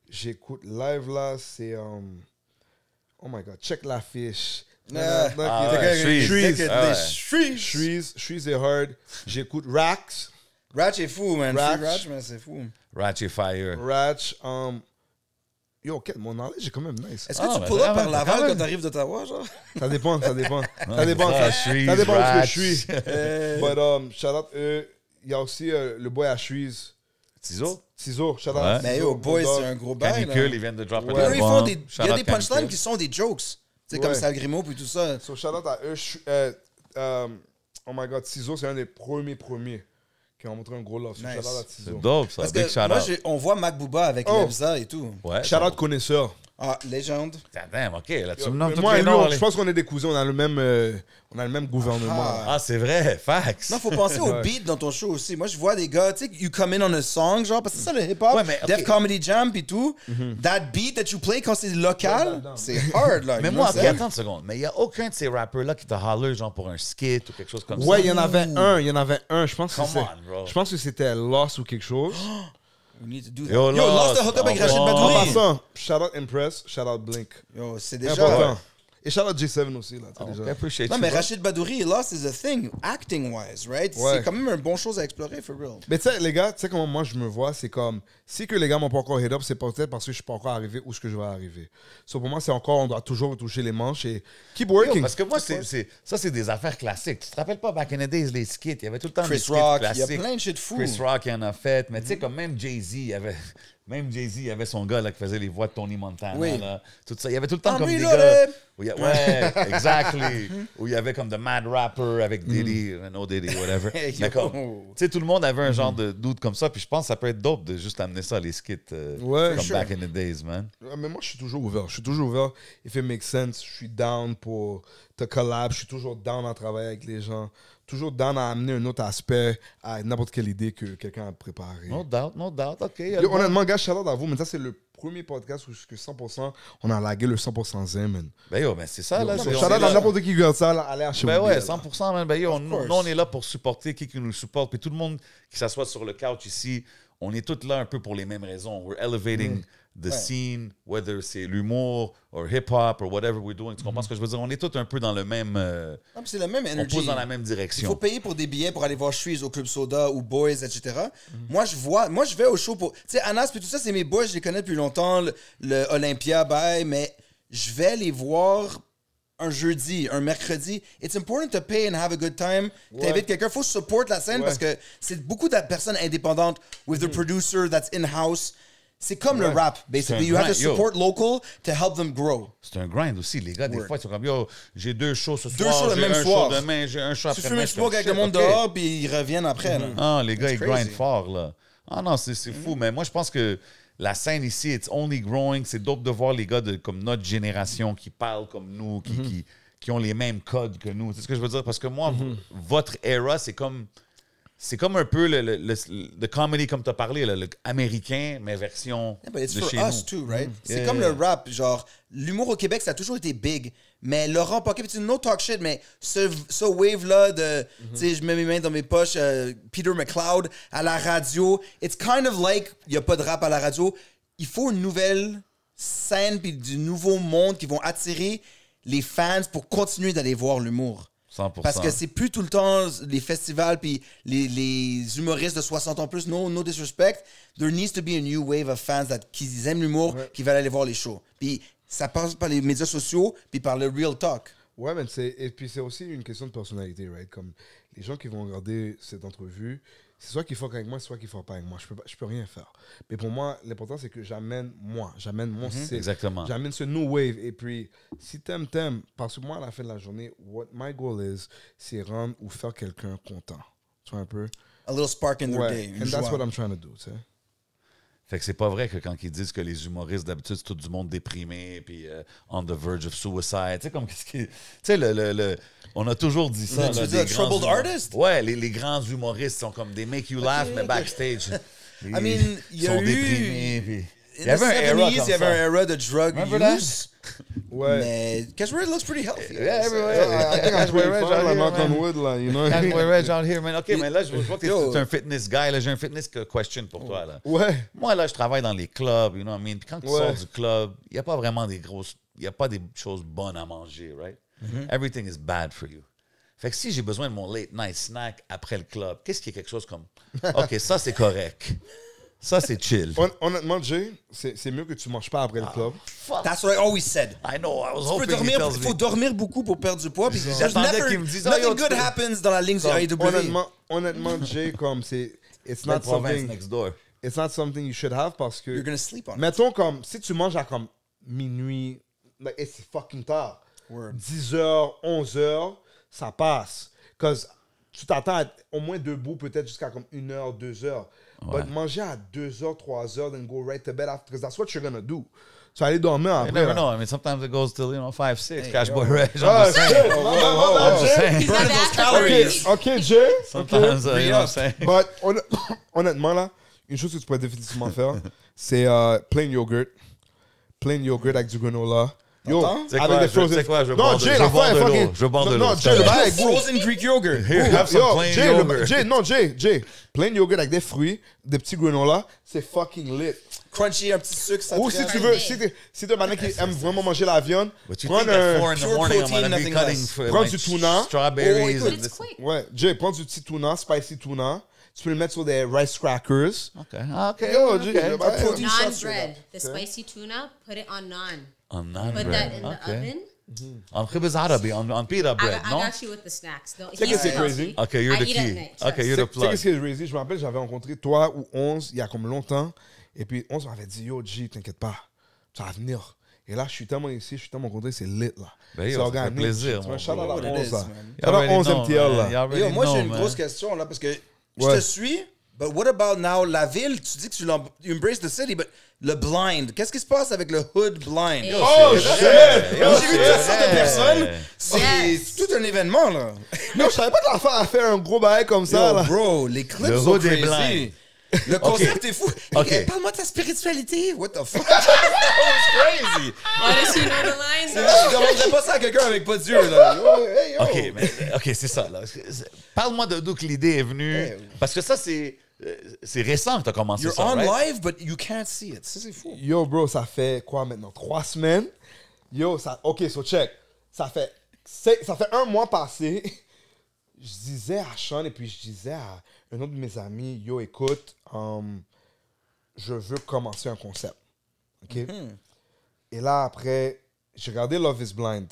F: j'écoute live là, c'est oh my God, check l'affiche.
E: Ah,
D: ouais, Shreeze. Ah ouais.
F: Shreeze est hard. J'écoute Rax.
E: Ratch est fou, man.
F: Ratch.
E: Free Ratch, man, c'est fou.
D: Ratchet Fire.
F: Ratch. Yo, mon knowledge est quand même nice.
E: Est-ce que
D: Ah,
E: tu
D: ben,
E: pull up
D: quand
E: par
D: même,
E: Laval
D: quand même.
E: quand t'arrives d'Ottawa, genre?
F: Ça dépend. Ça dépend.
D: ça, Shreeze,
F: Ça dépend où
D: Ratch.
F: je suis. But shout out il y a aussi le boy à Shreeze.
D: Ciseaux?
F: Ciseaux, shout out.
D: Ouais.
E: Mais yo, boy, c'est un gros bail, là.
D: Canicule, ils viennent de drop
F: Ouais.
D: un
E: Eux, ils font
D: album.
E: des... Il
D: Shout
E: y a
D: out
E: des punchlines
D: Canicule.
E: qui sont des jokes. Tu sais, comme
F: Ouais.
E: Sal Grimaud puis tout ça.
F: So, shout out à eux. Oh my God, Ciseaux, c'est un des premiers qui ont montré un gros love. So,
E: Nice.
F: shout out à
D: C'est
F: Ciseaux.
D: dope, ça.
E: Parce
D: Big
E: que
D: shout
E: moi,
D: out.
E: on voit Mac Booba avec
F: Oh.
E: Lebza et tout.
D: Ouais.
F: Shout out connaisseur.
E: Ah, légende.
D: Damn, OK. Là, tu me nommes tous
F: Moi
D: les
F: et lui,
D: noms.
F: je pense qu'on est des cousins. On a le même gouvernement.
D: Ah, c'est vrai. Facts.
E: Non, faut penser au
F: Ouais.
E: beat dans ton show aussi. Moi, je vois des gars, tu sais, you come in on a song, genre, parce que c'est ça le hip-hop,
D: Ouais, mais,
E: Def
D: ok.
E: Comedy Jam pis tout. That beat that you play quand c'est local, c'est hard, là.
D: Mais
E: you
D: moi,
E: know
D: OK,
E: what I'm saying?
D: attends une seconde. Mais il n'y a aucun de ces rappers-là qui t'a holler, genre, pour un skit ou quelque chose comme
F: Ouais,
D: ça.
F: il y en avait un. Je pense que
D: Come on, bro.
F: je pense que c'était Lost ou quelque chose.
E: We need to do that.
D: Yo,
E: Yo, Lost the Hook Up avec Rachid
D: oh,
F: En
E: Badouri.
F: passant, shout out Impress, shout out Blink.
E: Yo, c'est déjà...
F: Important. Et shout out J7 aussi, là. tu sais, déjà.
D: I appreciate
E: Non,
D: you,
E: mais
D: bro.
E: Rachid Badouri, Lost is a thing, acting-wise, right?
F: Ouais.
E: C'est quand même une bonne chose à explorer, for real.
F: Mais tu sais, les gars, tu sais comment moi je me vois, c'est comme, si que les gars m'ont pas encore hit up, c'est peut-être parce que je suis pas encore arrivé où ce que je vais arriver. So pour moi, c'est encore, on doit toujours toucher les manches et keep
D: Yo,
F: working.
D: parce que moi, c'est des affaires classiques. Tu te rappelles pas, back in the days, les skits, il y avait tout le temps des
E: Chris
D: skits
E: Rock, il y a
D: classiques.
E: plein de shit fou.
D: Chris Rock, il en a fait. Mais tu sais, comme même Jay-Z, il y avait son gars là, qui faisait les voix de Tony Montana.
E: Oui.
D: Là, tout ça. Il y avait tout le temps
E: I'm
D: comme des
E: reloaded.
D: gars... Ouais, exactly. Où il y avait comme The Mad Rapper avec Diddy, no Diddy, whatever.
E: Hey,
D: Mais
E: yo.
D: comme, tu sais, tout le monde avait un genre de doute comme ça. Puis je pense que ça peut être dope de juste amener ça, les skits,
F: Ouais.
D: comme
E: Sure.
D: back in the days, man.
F: Mais moi, je suis toujours ouvert. If it makes sense, je suis down pour te collab. Je suis toujours down à travailler avec les gens. Toujours down à amener un autre aspect à n'importe quelle idée que quelqu'un a préparée.
D: No doubt. OK.
F: Yo, honnêtement, gars, shout out à vous, mais ça, c'est le premier podcast où jusque 100%, on a lagué le 100% zen, man.
D: Ben yo, ben c'est ça, là.
F: Shout out à n'importe qui regarde ça, là, allez à chez
D: Ben
F: vous.
D: ouais, 100%, man. Ben yo, nous,
E: course.
D: on est là pour supporter qui nous supporte. Puis tout le monde qui s'assoit sur le couch ici, on est tous là un peu pour les mêmes raisons. We're elevating the scene, whether c'est l'humour, or hip-hop, or whatever we're doing. Tu comprends ce que je veux dire? On est tous un peu dans le même...
E: Non, mais c'est la même
D: on
E: energy.
D: pousse dans la même
E: Il
D: direction.
E: faut payer pour des billets pour aller voir Shreeze au Club Soda ou Boys, etc. Moi, je vais au show pour... Tu sais, Anas, puis tout ça, c'est mes boys, je les connais depuis longtemps, le Olympia, bye, mais je vais les voir un jeudi, un mercredi. It's important to pay and have a good time. T'invites quelqu'un, faut support la scène parce que c'est beaucoup de personnes indépendantes with the producer that's in-house. C'est comme le rap, basically. You have to
D: grind, yo.
E: support local to help them grow.
D: C'est un grind aussi. Les gars, des
E: Word.
D: fois, ils sont comme, yo, j'ai 2 shows ce
E: Deux
D: soir,
E: shows le
D: j'ai
E: même
D: un
E: soir.
D: show demain, j'ai un show
E: Tu
D: après
E: fumes
D: demain.
E: une smoke avec le monde
D: OK.
E: dehors, puis ils reviennent après. Là.
D: Ah, les gars, ils
E: crazy.
D: grindent fort, là. Ah non, c'est fou. Mais moi, je pense que la scène ici, it's only growing. C'est dope de voir les gars de comme notre génération qui parlent comme nous, qui ont les mêmes codes que nous. C'est ce que je veux dire? Parce que moi, votre era, c'est comme... c'est comme un peu le comedy comme tu as parlé, le américain, mais version
E: Yeah, but it's
D: de
E: for
D: chez
E: us
D: nous.
E: too, right? C'est
D: Yeah,
E: comme
D: yeah.
E: le rap, genre, l'humour au Québec, ça a toujours été big. Mais Laurent Paquet, c'est no talk shit, mais ce wave-là de, tu sais, je mets mes mains dans mes poches, Peter McLeod à la radio, it's kind of like, il n'y a pas de rap à la radio. Il faut une nouvelle scène puis du nouveau monde qui vont attirer les fans pour continuer d'aller voir l'humour.
D: 100%.
E: Parce que c'est plus tout le temps les festivals puis les humoristes de 60 ans plus. No disrespect. There needs to be a new wave of fans qui aiment l'humour, qui veulent aller voir les shows. Puis ça passe par les médias sociaux puis par le real talk.
F: Ouais, mais et puis c'est aussi une question de personnalité, right? Comme les gens qui vont regarder cette entrevue, c'est soit qu'ils font avec moi, soit qu'ils font pas avec moi. Je peux rien faire. Mais pour moi, l'important, c'est que j'amène mon style.
D: Exactement.
F: J'amène ce new wave. Et puis, si t'aimes. Parce que moi, à la fin de la journée, what my goal is, c'est rendre ou faire quelqu'un content. Tu vois un peu?
E: A little spark in their
F: Ouais.
E: day. une
F: And that's
E: joie.
F: what I'm trying to do, tu sais.
D: Fait que c'est pas vrai que quand ils disent que les humoristes, d'habitude, c'est tout du monde déprimé, puis on the verge of suicide. Tu sais, comme qu'est-ce qui. Tu sais, on a toujours dit ça.
E: Tu
D: là,
E: veux dire
D: des grands
E: troubled
D: humoristes.
E: artist?
D: Ouais, les grands humoristes sont comme des make you laugh, mais backstage.
E: I mean, il y a
D: sont
E: eu-
D: déprimés. Puis...
E: In
D: Il y avait un
E: the
D: era
E: 70s,
D: comme
E: il y avait
D: ça.
E: un era de drug
D: Remember that?
E: use.
F: Ouais.
E: Mais Casper looks pretty healthy.
D: Yeah, everywhere.
F: I think I'm
D: Cash Boy
F: pretty
D: Reg
F: fine,
D: out
F: like,
D: here,
F: knock on
D: man.
F: wood, là, you know?
D: Cash Boy Reg out here, man. OK, mais là, je vois que
E: Yo.
D: t'es un fitness guy. Là, j'ai un fitness question pour toi. Là.
F: Ouais.
D: Moi, là, je travaille dans les clubs, you know what I mean? Puis quand tu
F: Ouais.
D: sors du club, il n'y a pas vraiment des grosses... Il n'y a pas des choses bonnes à manger, right? Everything is bad for you. Fait que si j'ai besoin de mon late night snack après le club, qu'est-ce qui est quelque chose comme... OK, ça, c'est correct. Ça, c'est chill.
F: Honnêtement, Jay, c'est mieux que tu manges pas après le club.
D: Fuck.
E: That's what I always said.
D: I know, I was
E: Tu peux
D: hoping he
E: dormir,
D: tells
E: il
D: me.
E: faut dormir beaucoup pour perdre du poids. Puis there's
D: J'attendais
E: never-
D: qu'il me dise,
E: nothing
D: yo, tu
E: good
D: peux-
E: happens dans la ligne du AEW.
F: Honnêtement, Jay, comme c'est... It's
D: Belle
F: not
D: province
F: something...
D: next door.
F: It's not something you should have parce que...
E: You're gonna sleep on it.
F: Mettons comme, si tu manges à comme minuit, like, c'est fucking tard.
E: Word.
F: 10h, 11h, ça passe. Cause tu t'attends à être au moins debout peut-être jusqu'à comme 1h, 2h.
D: Ouais.
F: But manger à 2h, 3h, then go right to bed after, because that's what you're gonna do. Tu vas aller dormir
D: You
F: après.
D: never
F: là.
D: know. I mean, sometimes it goes till, 5, 6.
E: Hey,
D: Cash
E: yo.
D: Boy Reg. I'm
F: Ah,
D: just saying.
F: shit!
D: I'm just saying.
B: He's not
E: Burn
B: the
E: those
B: after
E: calories.
B: party.
F: OK, Jay.
D: Sometimes,
F: OK.
D: you know what I'm saying?
F: But honnêtement, là, une chose que tu pourrais définitivement faire, c'est plain yogurt. Plain yogurt avec du granola. Yo,
E: T'entends?
D: Tu sais quoi, tu sais quoi, je veux boire de-
F: Jay,
D: je veux boire
F: l'affaire
D: de
F: est
D: l'eau.
F: fucking-
D: Je veux boire de
F: Non,
D: l'eau.
F: Jay, le bail est good.
E: Frozen Greek yogurt.
D: Here, have some
F: Yo,
D: plain
F: Jay,
D: yogurt.
F: Jay, plain yogurt avec des fruits, des petits granola, c'est fucking lit.
E: Crunchy, un petit sucre, ça
F: Ou si
E: traîne.
F: tu veux, si t'es un manin qui aime vraiment manger la viande,
D: But you
F: prends
D: think at 4
F: un...
D: in the
E: pure
D: morning, I'm
E: protein,
D: going to be
E: nothing
D: cutting
E: less.
D: for,
F: Prends
D: like,
F: du tuna.
D: strawberries.
E: Oh,
B: But
D: and
B: it's
D: this-
B: quick.
F: Ouais, Jay, prends du petit tuna, spicy tuna. Tu peux le mettre sur des rice crackers.
D: Okay. Okay.
F: Yo,
D: okay.
F: Jay,
E: Un protein shot
B: Naan
E: straight
B: bread.
E: up.
B: The spicy tuna, put it on naan.
D: On naan
B: Put
D: bread.
B: that in the
D: Okay.
B: oven.
D: On khibz arabi, on pita bread,
B: I
D: no?
B: got you with the snacks. Though.
F: Check
B: He's
F: it,
B: healthy.
F: crazy.
D: Okay, you're
B: I
D: the
B: eat at
D: key.
B: night,
D: Okay,
B: trust.
D: you're the
F: Tu sais
D: plug.
F: qu'est-ce que Crazy? Je me rappelle, j'avais rencontré toi ou 11 il y a comme longtemps. Et puis 11 m'avait dit, yo, G, t'inquiète pas, tu vas venir. Et là, je suis tellement ici, je suis tellement content, c'est lit, là.
D: Ben, yo,
F: C'est
D: ça
F: organique.
D: fait plaisir,
F: Tu vois,
D: mon
F: shout out
D: bro.
F: à
E: What it
F: 11,
E: is,
F: là.
E: man.
F: Shout out
D: already
F: 11
D: know,
F: MTL,
D: man.
F: là.
D: You already
E: Yo, moi, j'ai
D: know,
E: une
D: man.
E: grosse question, là, parce que je
F: Ouais.
E: te suis, but what about now, la ville, tu dis que tu embrace the city, but le blind, qu'est-ce qui se passe avec le hood blind?
B: Yo,
F: Oh,
D: c'est
F: shit!
D: vrai.
E: Yo, j'ai vu toutes sortes de
D: vrai.
E: personnes, c'est
B: Yes.
E: tout un événement, là.
F: Non, je savais pas que l'affaire a fait un gros bail comme ça,
E: Yo,
F: là.
E: bro, les clips
D: Le
E: sont
D: hood est
E: crazy. Le concept est fou.
D: Ok.
E: Hey, parle-moi de ta spiritualité. What the fuck? That was crazy.
B: Oh, does he know the lines?
E: Je demanderais pas ça à quelqu'un avec pas Dieu, là. Yo, hey, yo.
D: OK, mais, OK, c'est ça. Là. Parle-moi de d'où que l'idée est venue.
E: Hey.
D: Parce que ça, c'est récent que tu as commencé
E: You're
D: ça,
E: on
D: right?
E: live, but you can't see it. Ça, c'est fou.
F: Yo, bro, ça fait quoi maintenant? 3 semaines? Yo, ça... OK, so check. Ça fait 1 mois passé. Je disais à Sean et puis je disais à un autre de mes amis, yo, écoute, je veux commencer un concept. OK? Et là, après, j'ai regardé Love is Blind.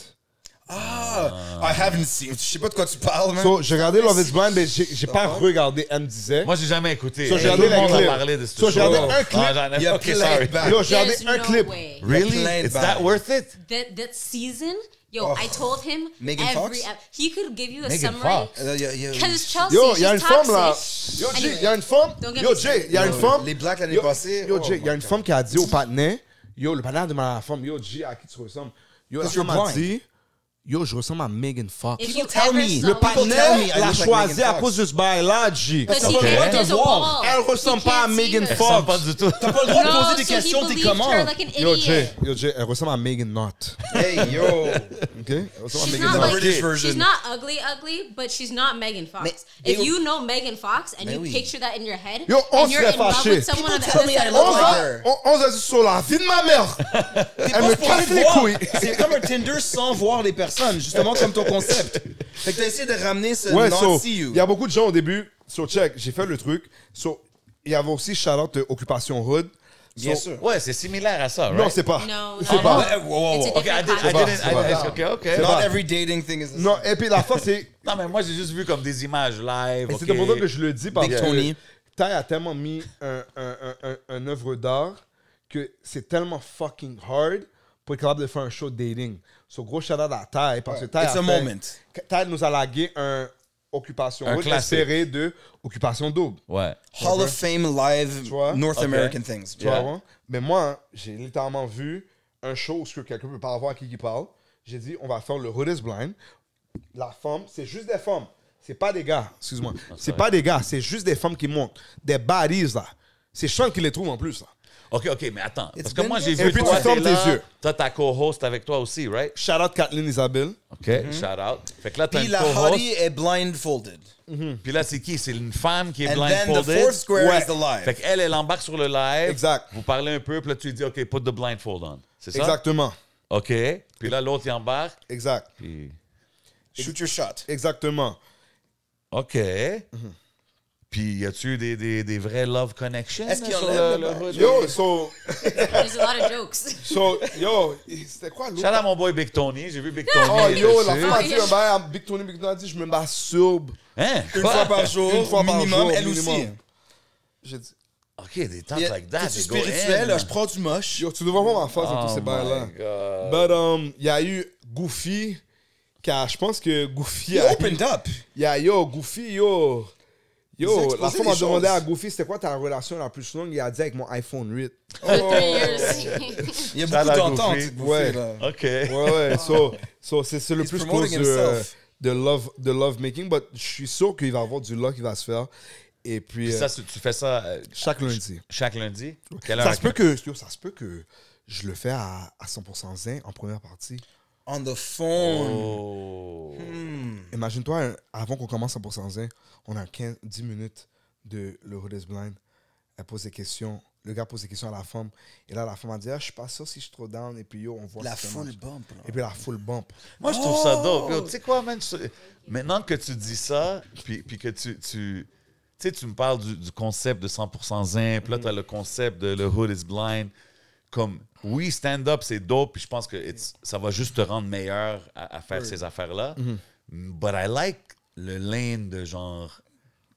E: I haven't seen. Je sais pas de quoi tu parles, man.
F: So, j'ai regardé Love is Blind, mais j'ai pas regardé, elle me disait.
D: Moi, j'ai jamais écouté.
F: So, j'ai
D: Tout le
F: regardé
D: monde
F: les
D: a
F: clips.
D: parlé de ce
F: So, j'ai
D: show.
F: regardé un clip.
D: Ah,
E: Il y a
D: OK,
E: plein
D: sorry.
E: de bacs.
F: Yo, j'ai regardé
B: There's
F: un
B: no
F: clip.
B: way.
D: Really?
E: plein de
D: It's
E: bails.
D: that worth it?
B: That season, yo, I told him
E: Megan
B: every
E: Fox?
B: he could give you a
D: Megan
B: summary.
D: Fox.
B: Because Chelsea,
F: Yo, il y a
B: she's
F: une femme là.
B: toxic.
F: Yo, Jay,
B: Anyway,
F: il y a une femme.
B: don't get
F: Yo,
B: me
F: Jay,
B: started.
F: il y a une femme.
E: Les Blacks l'année
F: Yo,
E: passée.
F: Yo,
E: oh
F: Jay, il y a
E: my
F: une
E: God.
F: femme qui a dit au patinet, yo, le patinet demande à la femme, yo, Jay, à qui tu ressembles? Yo, la
E: Because you're
F: femme a
E: blind.
F: dit, yo, je ressemble à Megan Fox.
B: If
E: People
B: you
E: tell
B: ever
E: me.
B: saw
F: Le
E: People
F: partenaire
E: tell me I
F: l'a
E: look like
F: choisi
E: Megan
F: à
E: Fox.
F: cause de ce bail-là, G.
B: Because
E: T'as
B: he
E: pas le droit
B: can't,
E: de
B: there's a
E: voir.
B: wall.
F: Elle ressemble
B: He
F: pas à
B: can't see
F: Megan
B: her.
D: Elle ressemble
F: Fox.
D: pas du tout.
E: T'as pas le droit de
B: No,
E: poser des
B: so he
E: questions, t'es
B: believed
E: comment?
B: her like an
F: Yo,
B: idiot.
F: Jay, elle ressemble à Megan Knott.
E: Hey, yo.
F: OK? Elle ressemble à
B: She's
F: Megan
B: not
F: Knott.
B: like
E: British version.
B: she's not ugly, but she's not Megan Fox.
E: Mais-
B: If
E: mais-
B: you know Megan Fox and
E: Mais
B: you
E: oui.
B: picture that in your head,
F: Yo, on
B: and you're
F: serait
B: in love
F: fâchés.
B: with someone on the
E: People
B: other
E: tell
B: side
E: me
B: of
E: I
B: the
E: look
B: world,
E: like her.
F: On a dit sur la vie de ma mère.
E: T'es
F: Elle
E: pas
F: me
E: supposé
F: casse les
E: voir.
F: couilles.
E: C'est comme un Tinder sans voir les personnes, justement comme ton concept. Fait que t'as essayé de ramener ce
F: Ouais,
E: not
F: so,
E: see you.
F: il y a beaucoup de gens au début. So, check, j'ai fait le truc. So, il y avait aussi shout-out Occupation Hood.
E: Bien
F: So-
E: sûr.
D: Ouais, c'est similaire à ça, right?
F: Non, c'est pas.
B: No,
F: C'est
B: no.
F: pas.
E: Ouais, wow, wow,
B: It's a
E: wow.
D: OK, I
B: different
D: didn't...
B: concept.
D: OK.
E: Not
F: pas.
E: every dating thing is the same.
F: Non, et puis la fois, c'est.
D: Non, mais moi, j'ai juste vu comme des images live.
F: Et
D: OK.
F: c'est pour ça que je le dis parce
E: Big
F: que
E: Tony.
F: Ty a tellement mis un œuvre d'art que c'est tellement fucking hard pour être capable de faire un show de dating. So, gros shout-out à Ty parce que Ty
E: It's
F: a
E: a
F: fait-
E: moment.
F: Ty nous a lagué un Occupation
D: Un
F: Hood
D: classique.
F: inspiré de Occupation Double.
D: Ouais.
E: Hall of Fame live
F: Tu vois?
E: North
D: Ok.
E: American things.
F: Tu
D: Yeah.
F: vois? Mais moi, j'ai littéralement vu un show où ce que quelqu'un peut pas voir à qui il parle. J'ai dit, on va faire le Hood is Blind. La femme, c'est juste des femmes. C'est pas des gars, excuse-moi. C'est pas des gars, c'est juste des femmes qui montent. Des baddies, là. C'est Sean qui les trouve en plus, là.
D: OK, mais attends.
E: It's
D: Parce que
E: been
D: moi, j'ai
E: good.
D: vu
F: Et puis,
D: toi,
F: tu fermes
D: t'es là,
F: tes yeux.
D: T'as ta co-host avec toi aussi, right?
F: Shout out Kathleen Isabelle.
D: OK, shout out. Fait que là, t'as
E: Puis
D: une
E: la
D: co-host.
E: hottie est blindfolded.
D: Puis là, c'est qui? C'est une femme qui est
E: And then the
D: blindfolded.
E: fourth square
F: Ouais.
E: is the live.
D: Fait qu'elle, elle embarque sur le live.
F: Exact.
D: Vous parlez un peu, puis là, tu lui dis, OK, put the blindfold on. C'est ça?
F: Exactement.
D: OK. Puis là, l'autre, il embarque.
F: Exact.
D: Puis...
E: Shoot your shot.
D: Mm-hmm.
F: Exactement.
D: OK. Puis, y a-tu eu des vrais love connections?
E: Est-ce qu'il y en
D: sur
E: a,
D: le
E: là-bas?
D: hood?
F: Yo, so,
B: There's a lot of jokes.
F: yo, c'était quoi l'autre?
D: Shout out à mon boy Big Tony. J'ai vu Big Tony.
F: Oh, yo, la
D: dessus.
F: femme a dit un bail à Big Tony a dit, je me masturbe
D: Hein?
E: Une
D: Quoi?
E: fois par jour,
F: une fois par
E: minimum,
F: jour,
E: elle
F: minimum.
E: aussi.
F: J'ai dit,
D: OK, des talks
E: Yeah,
D: like that.
E: T'es-tu
D: they go
E: spirituel?
D: in.
E: Je prends du moche.
F: yo, tu devrais voir ma face dans tous
D: Oh
F: ces bails-là.
D: my God.
F: But, il y a eu Goofy, car je pense que Goofy
E: He
F: a
E: opened up.
F: Goofy, yo,
E: Il a exposé
F: la femme
E: des
F: a demandé
E: choses.
F: à Goofy, c'était quoi ta relation la plus longue? Il a dit avec mon iPhone 8.
B: For 3 years.
E: Il y a
D: Shout
E: beaucoup
D: out
E: d'entente.
D: Goofy.
E: Goofy,
F: Ouais.
E: là.
D: OK.
F: Ouais, so c'est le
E: He's
F: plus
E: promoting
F: cause
E: himself.
F: de love making, but je suis sûr qu'il va y avoir du love qui va se faire. Et puis,
D: Ça, tu fais ça
F: chaque lundi.
D: chaque lundi? Quelle heure?
F: Ça se peut que je le fais à 100% zen en première partie.
E: On the phone.
D: Oh.
F: Imagine-toi, avant qu'on commence 100% zen, on a 10 minutes de le Hood is Blind. Elle pose des questions. Le gars pose des questions à la femme. Et là, la femme a dit, je suis pas sûr si je suis trop down. Et puis, yo, on voit
E: La
F: si ça
E: full
F: marche.
E: bump. là.
F: Et puis, la full bump.
D: Moi, je trouve ça dope. Yo, tu sais quoi, man? Maintenant que tu dis ça, puis que tu sais, tu me parles du concept de 100% zen, puis là, tu as le concept de le Hood is Blind. Comme, oui, stand-up, c'est dope, puis je pense que ça va juste te rendre meilleur à faire ces affaires-là. But I like le lane de genre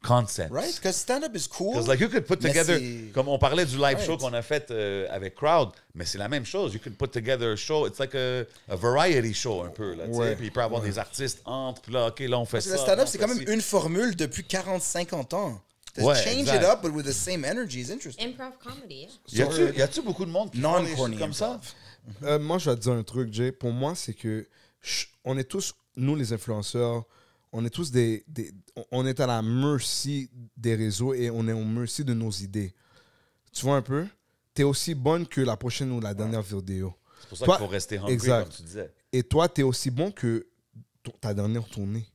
D: concept.
E: Right? Because stand-up is cool.
D: Because like you could put
E: Mais
D: together,
E: c'est-
D: comme on parlait du live
E: Right.
D: show qu'on a fait avec Crowd, mais c'est la même chose. You could put together a show, it's like a variety show un peu, là, tu sais.
F: Ouais.
D: Puis il peut y avoir des artistes entre, puis là, OK, là, on fait
E: Parce que
D: ça.
E: le stand-up,
D: là,
E: c'est
D: on
E: quand
D: fait
E: même
D: ci.
E: une formule depuis 40-50 ans. To
D: Ouais,
E: change
D: exact.
E: it up, but with the same energy is interesting.
B: Improv comedy, yeah.
D: Y a-tu beaucoup de monde qui font des
E: Non-corny
D: shit comme ça?
E: improv.
F: Moi, je vais te dire un truc, Jay. Pour moi, c'est que on est tous, nous les influenceurs, on est tous on est à la merci des réseaux et on est au merci de nos idées. Tu vois un peu? T'es aussi bonne que la prochaine ou la dernière vidéo.
D: C'est pour ça
F: Toi-
D: qu'il faut rester hungry,
F: exact.
D: comme tu disais.
F: Et toi, t'es aussi bon que ta dernière tournée.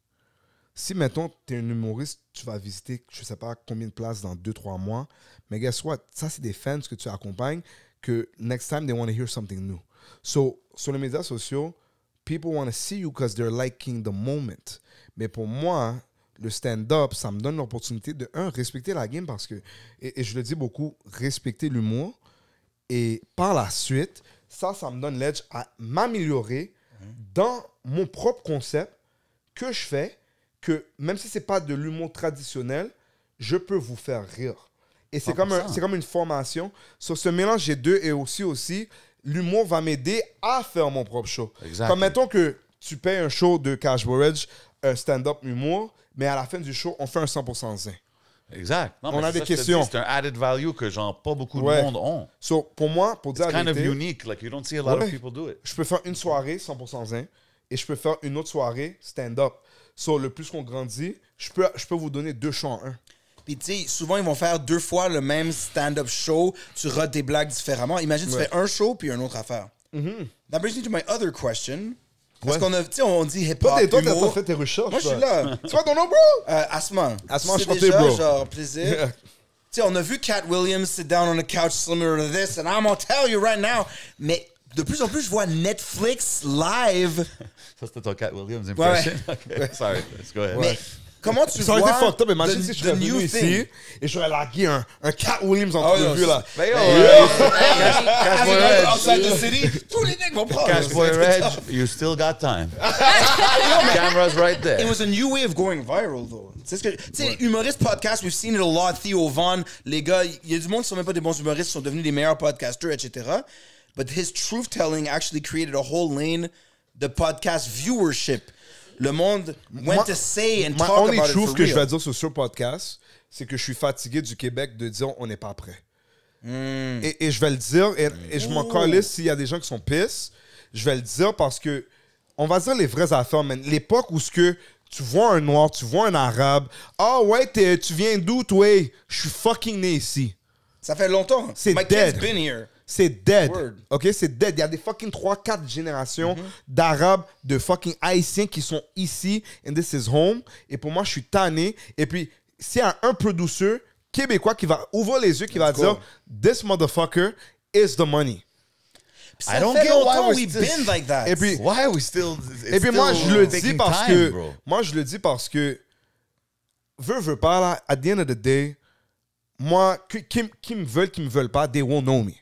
F: Si, mettons, t'es un humoriste, tu vas visiter, je sais pas combien de places dans 2-3 mois, mais guess what? Ça, c'est des fans que tu accompagnes que next time, they want to hear something new. So, sur les médias sociaux, people want to see you because they're liking the moment. Mais pour moi, le stand-up, ça me donne l'opportunité de, respecter la game parce que, et je le dis beaucoup, respecter l'humour. Et par la suite, ça me donne l'edge à m'améliorer dans mon propre concept que je fais, que même si c'est pas de l'humour traditionnel, je peux vous faire rire. Et c'est comme,
D: 100%.
F: c'est comme une formation. Sur ce mélange des deux et aussi, l'humour va m'aider à faire mon propre show.
D: Exact.
F: Comme mettons que tu payes un show de Cash Borage, un stand-up humour, mais à la fin du show, on fait un 100% zen.
D: Exact. Non,
F: On
D: mais
F: a
D: c'est
F: des
D: ça que je te
F: questions.
D: dis, c'est un added value que genre pas beaucoup
F: Ouais.
D: de monde ont.
F: So, pour moi, pour dire
D: It's
F: la
D: kind of
F: vérité,
D: unique. Like, you don't see a lot
F: Ouais.
D: of people do it.
F: je peux faire une soirée 100% zen et je peux faire une autre soirée stand-up. So, le plus qu'on grandit, je peux vous donner 2 shows en un.
E: Puis tu sais, souvent ils vont faire 2 fois le même stand-up show, tu rates des blagues différemment. Imagine tu fais un show puis une autre affaire. That brings me to my other question. Parce qu'on a, tu sais, on dit hip-hop,
F: Toi,
E: humour.
F: t'as fait tes recherches.
E: Moi, je suis
F: toi.
E: là.
F: Tu vois ton nom, bro?
E: Asma.
F: Asma,
E: C'est
F: enchanté,
E: déjà,
F: bro.
E: genre, plaisir.
F: Yeah.
E: Tu sais, on a vu Cat Williams sit down on a couch similar to this, and I'm gonna tell you right now. Mais de plus en plus, je vois Netflix live.
D: Ça, c'était ton Cat Williams impression?
E: Ouais.
D: Okay. Sorry, let's go ahead.
E: Mais comment tu
F: Ça aurait
E: vois
F: été fucked up. Imagine si je serais
E: the
F: venu
E: new
F: ici
E: thing?
F: et j'aurais largué un Cat Williams en
E: Oh,
F: entrevue,
E: yo,
F: là.
D: Mais yo,
E: As
D: Boy
E: it
D: Reg.
E: goes outside the city, tous les niggas vont prendre.
D: Cash Boy Reg, you still got time. Camera's right
E: It
D: there.
E: was a new way of going viral, though. Tu sais, humoriste podcast, we've seen it a lot. Theo Von, les gars, il y a du monde qui sont même pas des bons humoristes, qui sont devenus des meilleurs podcasters, etc. But his truth telling actually created a whole lane de podcast viewership. Le monde went to say and
F: My
E: talk
F: only
E: about it
F: truth
E: for
F: que je
E: real.
F: vais dire sur ce podcast, c'est que je suis fatigué du Québec de dire on n'est pas prêt. Et je vais le dire, et je m'en calisse s'il y a des gens qui sont pisses. Je vais le dire parce que on va dire les vraies affaires, man. L'époque où ce que tu vois un noir, tu vois un arabe, ah ouais, tu viens d'où, toi? Je suis fucking né ici.
E: Ça fait longtemps.
F: C'est
E: My
F: dead.
E: kid's been here.
F: C'est dead.
E: Word.
F: OK? C'est dead. Il y a des fucking 3-4 générations d'Arabes, de fucking Haïtiens qui sont ici. And this is home. Et pour moi, je suis tanné. Et puis, s'il y a un producer québécois qui va ouvrir les yeux, qui va
E: go.
F: dire this motherfucker is the money.
E: Puis ça
D: I don't
E: fait
D: get why
E: longtemps
D: we're
E: we've
D: still-
E: been like that.
F: Et puis,
D: Why are we still...
F: et puis moi, je le dis
D: taking
F: parce
D: time,
F: que...
D: bro.
F: Moi, je le dis parce que... Veux pas, là, at the end of the day, moi, qui me veulent pas, they won't know me.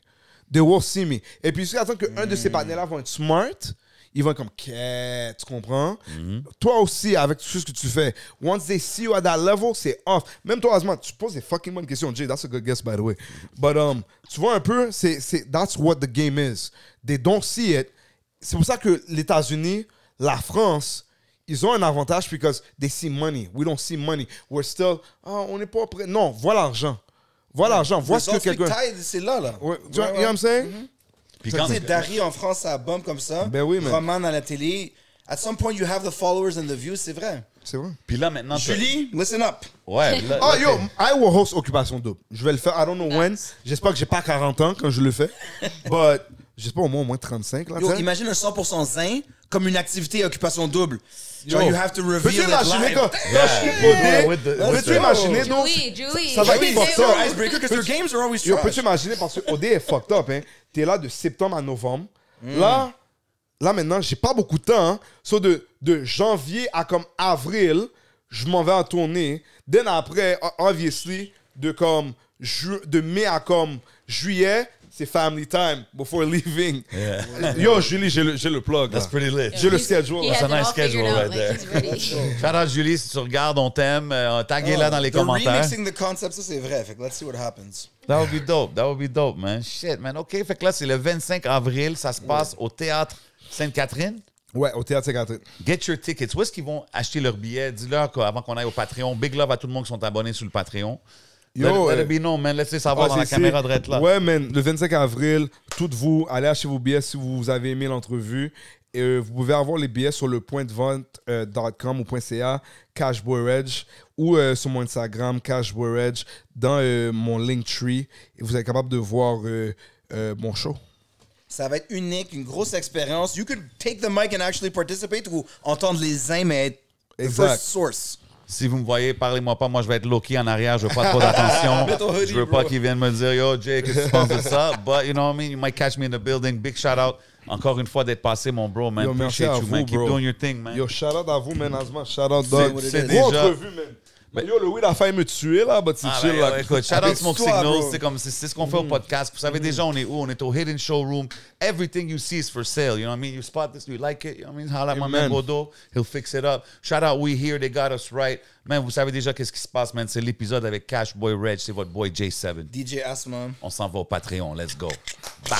F: They will see me. Et puis, jusqu'à temps qu'un de ces partenaires-là vont être smart, ils vont être comme, qu'est-ce, tu comprends? Toi aussi, avec tout ce que tu fais, once they see you at that level, c'est off. Même toi, Asma, tu poses des fucking bonnes questions. Jay, that's a good guess, by the way. But, tu vois un peu, that's what the game is. They don't see it. C'est pour ça que les États-Unis, la France, ils ont un avantage because they see money. We don't see money. We're still, on n'est pas prêt. Non, vois l'argent. Vois l'argent. Vois ce que quelqu'un...
E: C'est là, là.
F: Ouais, tu vois, you know what I'm saying?
D: Puis
E: Tu
D: quand...
E: sais, Dari en France, ça bombe comme ça.
F: Ben oui, man.
E: Roman à la télé. At some point, you have the followers and the views, c'est vrai.
F: C'est vrai.
D: Puis là, maintenant...
E: Julie, listen up.
D: Ouais. Là,
F: Oh
D: là,
F: yo, I will host Occupation Double. Je vais le faire, I don't know when. J'espère que j'ai pas 40 ans quand je le fais. But j'espère au moins 35 là.
E: Yo,
F: t'sais.
E: imagine un 100% zin comme une activité occupation double. Genre,
F: Yo.
E: you have to reveal
F: Peux-tu
E: it
F: imaginer
E: live.
F: quand je suis codé? Peux-tu imaginer, non?
B: Julie.
F: Ça va être
E: Julie,
F: fucked
E: c'est
F: up.
E: your icebreaker because your games are always
F: Yo,
E: trash.
F: peux-tu imaginer parce que OD est fucked up, hein? T'es là de septembre à novembre. Là maintenant, j'ai pas beaucoup de temps. Hein. So de janvier à comme avril, je m'en vais en tournée. Then après, obviously, de mai à comme juillet, c'est family time before leaving.
D: Yeah.
F: Yo, Julie, j'ai le plug.
D: That's
F: Là.
D: pretty lit.
F: J'ai le schedule.
B: He
F: là.
B: has
D: That's a
B: it
D: nice
B: all figured
D: schedule
B: out,
D: right
B: like,
D: there.
B: he's ready.
D: Shout out Julie, si tu regardes, on t'aime. Taguez-la dans les
E: The
D: commentaires.
E: remixing the concept, ça c'est vrai. Fait que let's see what happens.
D: That would be dope. That would be dope, man. Shit, man. OK, fait que là, c'est le 25 avril. Ça se passe au Théâtre Sainte-Catherine.
F: Ouais, au théâtre Sainte-Catherine.
D: Get your tickets. Où est-ce qu'ils vont acheter leurs billets? Dis-leur qu'avant qu'on aille au Patreon. Big love à tout le monde qui sont abonnés sur le Patreon.
F: Yo,
D: let it be known, man. Laissez savoir dans la
F: c'est-
D: caméra de être là.
F: Ouais, man, le 25 avril, toutes vous, allez acheter vos billets si vous avez aimé l'entrevue. Et vous pouvez avoir les billets sur le pointdevente.com ou .ca, CashBoyReg, ou sur mon Instagram, CashBoyReg, dans mon Linktree. Et vous êtes capable de voir mon show.
E: Ça va être unique, une grosse expérience. You could take the mic and actually participate ou entendre les uns, mais être the
F: Exact.
E: first source.
D: Si vous me voyez, parlez-moi pas. Moi, je vais être low-key en arrière. Je veux pas trop d'attention.
E: Mets ton hoodie,
D: Je veux pas
E: bro.
D: qu'ils viennent me dire, yo, Jay, qu'est-ce que tu penses de ça? But, you know what I mean? You might catch me in the building. Big shout out. Encore une fois d'être passé, mon bro, man.
F: Yo, merci
D: Appreciate
F: à
D: you,
F: vous,
D: man. Keep
F: bro.
D: doing your thing, man.
F: Yo, shout out à vous, man, Asma. Shout out, dog.
D: c'est
F: Gros
D: déjà-
F: entrevue, man. Yo, le weed a failli me tuer, là, but c'est
D: Ah,
F: chill,
D: ben,
F: là.
D: écoute, shout out
E: Avec
D: Smoke
E: toi,
D: Signals,
E: bro.
D: c'est comme c'est ce qu'on fait au podcast. Vous savez déjà on est où? On est au Hidden Showroom. Everything you see is for sale. You know what I mean? You spot this, you like it. You know what I mean? Holla at my man
F: Amen.
D: Bodo. He'll fix it up. Shout out We Here, they got us right. Man, vous savez déjà qu'est-ce qui se passe, man. C'est l'épisode avec Cash Boy Reg. C'est votre boy J7.
E: DJ Asma.
D: On s'en va au Patreon. Let's go. Bow.